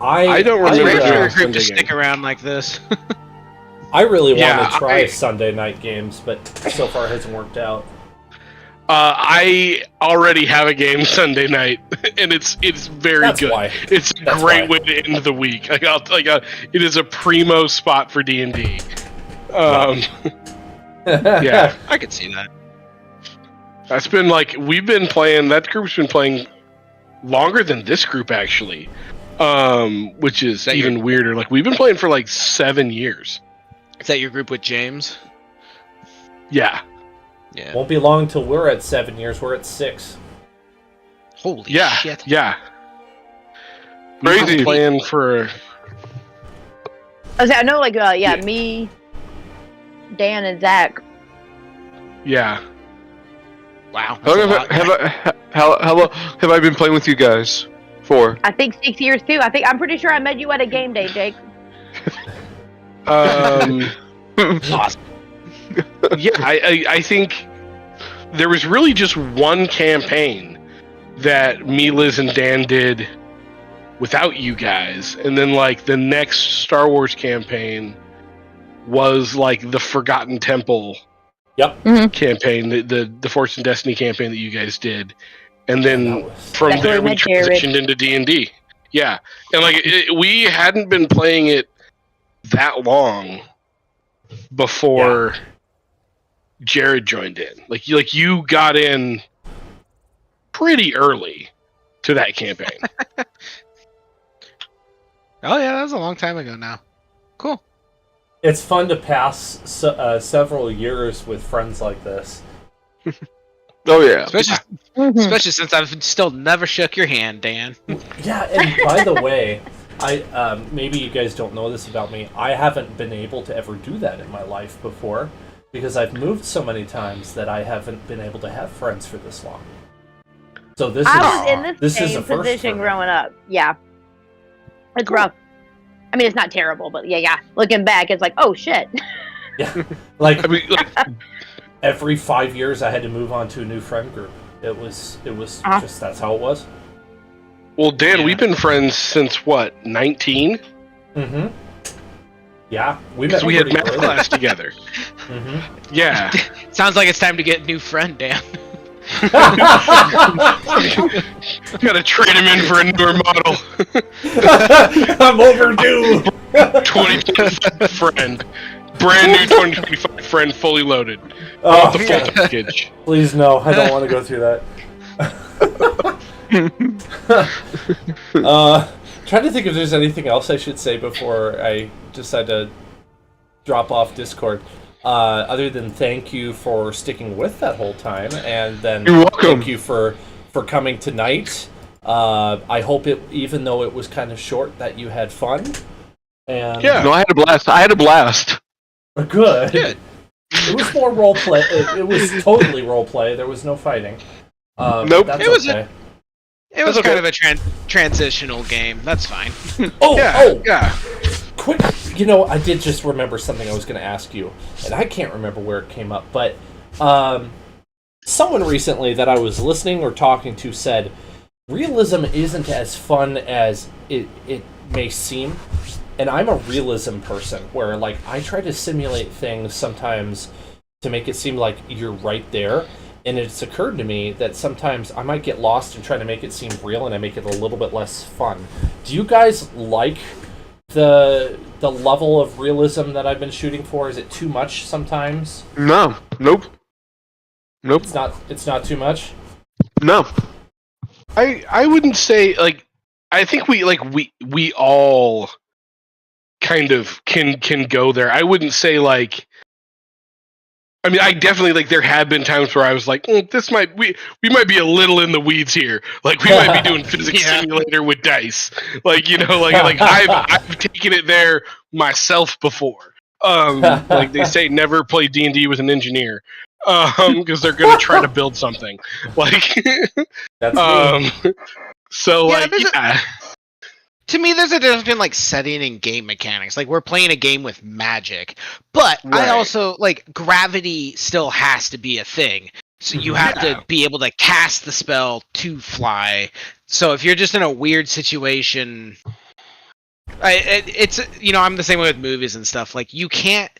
I don't It's remember great for doing a a group Sunday to stick game. around like this. I really want Yeah, to try I- Sunday night games, but so far it hasn't worked out. I already have a game Sunday night, and it's very That's good. why. It's a That's great why. way to end the week. It is a primo spot for D&D. Yeah. I could see that. That's been we've been playing. That group's been playing longer than this group actually, which is That even weirder. Like we've been playing for 7 years. Is that your group with James? Yeah, Yeah. Won't be long till we're at 7 years. We're at 6. Holy yeah, shit. yeah. We've been Crazy. playing for I know, me, Dan, and Zach. yeah. Wow. How that's long a lot. have I been playing with you guys? 4. I think 6 years too. I'm pretty sure I met you at a game day, Jake. Awesome. Yeah, I think there was really just one campaign that me, Liz, and Dan did without you guys, and then like the next Star Wars campaign was like the Forgotten Temple campaign, the Force and Destiny campaign that you guys did, and then from That's there where we we met Jared. transitioned into D&D. Yeah, and like we hadn't been playing it that long before Jared joined in. Like you got in pretty early to that campaign. Oh yeah, that was a long time ago now. Cool. It's fun to pass several years with friends like this. Oh yeah. Especially since I've still never shook your hand, Dan. Yeah, and by the way, I maybe you guys don't know this about me. I haven't been able to ever do that in my life before because I've moved so many times that I haven't been able to have friends for this long. So this I is was in the this is a same first position for me. growing up. Yeah. It's rough. I mean, it's not terrible, but yeah. Looking back, it's like, oh shit. Yeah, like I mean, like, every 5 years I had to move on to a new friend group. It was just that's how it was. well, Dan, Yeah. we've been friends since what, 19? Mm-hmm. Yeah, we met. Because we had pretty math early. class together. Mm-hmm. Yeah. Sounds like it's time to get a new friend, Dan. Gotta trade him in for a newer model. I'm overdue. 2025 friend. Brand new 2025 friend, fully loaded. Oh, The full package. please no, I don't want to go through that. Trying to think if there's anything else I should say before I decide to drop off Discord. Other than thank you for sticking with that whole time, and then You're welcome. thank you for coming tonight. I hope it, even though it was kind of short, that you had fun. And Yeah. No, I had a blast. good. Good. It was more role play. It was totally role play. There was no fighting. Nope. That's It was okay. It was That's kind okay. of a transitional game. That's fine. Yeah. Quick, I did just remember something I was going to ask you, and I can't remember where it came up, but someone recently that I was listening or talking to said realism isn't as fun as it may seem, and I'm a realism person where, like, I try to simulate things sometimes to make it seem like you're right there, and it's occurred to me that sometimes I might get lost and try to make it seem real, and I make it a little bit less fun. Do you guys like the level of realism that I've been shooting for? Is it too much sometimes? No. Nope. It's not too much. No. I wouldn't say, like, I think we all kind of can go there. I wouldn't say, like, I mean, I definitely, like, there have been times where I was like, we might be a little in the weeds here. Like, we might be doing physics Yeah. simulator with dice. Like, like I've taken it there myself before. Like they say, never play D&D with an engineer. Because they're gonna try to build something. Like, That's me. so Yeah, like, there's a- yeah. To me, there's a difference between like setting and game mechanics. Like we're playing a game with magic, but Right. I also like gravity still has to be a thing. So you have Yeah. to be able to cast the spell to fly. So if you're just in a weird situation, it's I'm the same way with movies and stuff. Like you can't.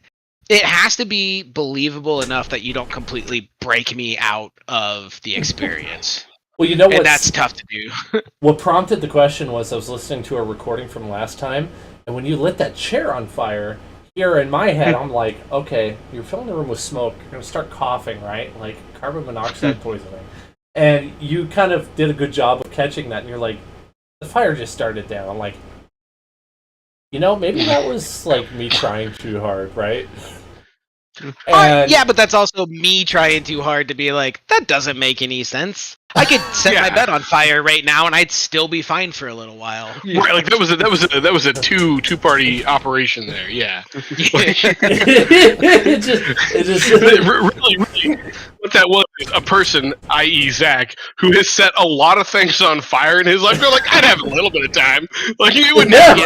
It has to be believable enough that you don't completely break me out of the experience. Well, you know And what? that's tough to do. What prompted the question was I was listening to a recording from last time, and when you lit that chair on fire, here in my head, I'm like, okay, you're filling the room with smoke. You're going to start coughing, right? Like carbon monoxide poisoning. And you kind of did a good job of catching that, and you're like, the fire just started down. I'm like, maybe that was like me trying too hard, right? And Yeah, but that's also me trying too hard to be like, that doesn't make any sense. I could set my Yeah. bed on fire right now and I'd still be fine for a little while. Right, like that was a two party operation there. Yeah. it just really, what that was is a person, i.e. Zach, who has set a lot of things on fire in his life. They're like, I'd have a little bit of time. Like, you would never.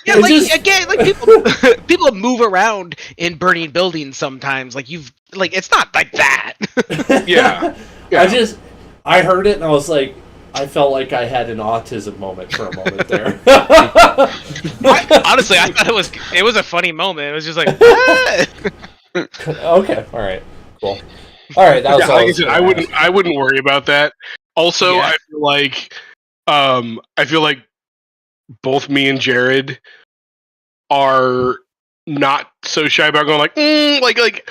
Yeah, like again, like people move around in burning buildings sometimes. Like it's not like that. Yeah. I heard it and I was like, I felt like I had an autism moment for a moment there. Honestly, I thought it was a funny moment. It was just like, okay, all right, cool. All right, that was all. Like I said, I wouldn't worry about that. Also, Yeah. I feel like both me and Jared are not so shy about going like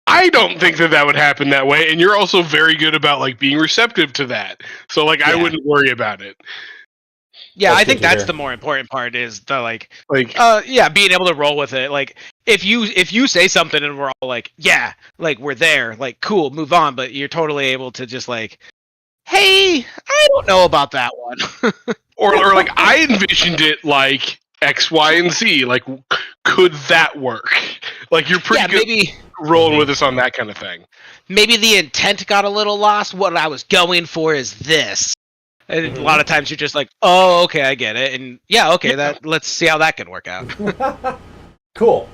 I don't think that would happen that way, and you're also very good about like being receptive to that. So like I wouldn't worry about it. Yeah, That's I think good to that's hear. the more important part is the Like being able to roll with it. Like if you say something and we're all like, yeah, like we're there, like cool, move on, but you're totally able to just like, hey, I don't know about that one. or like I envisioned it like X, Y, and Z. Like, could that work? Like you're pretty good maybe rolling with us on that kind of thing. maybe the intent got a little lost. What I was going for is this. And a lot of times you're just like, oh, okay, I get it. And yeah, okay, let's see how that can work out. Cool.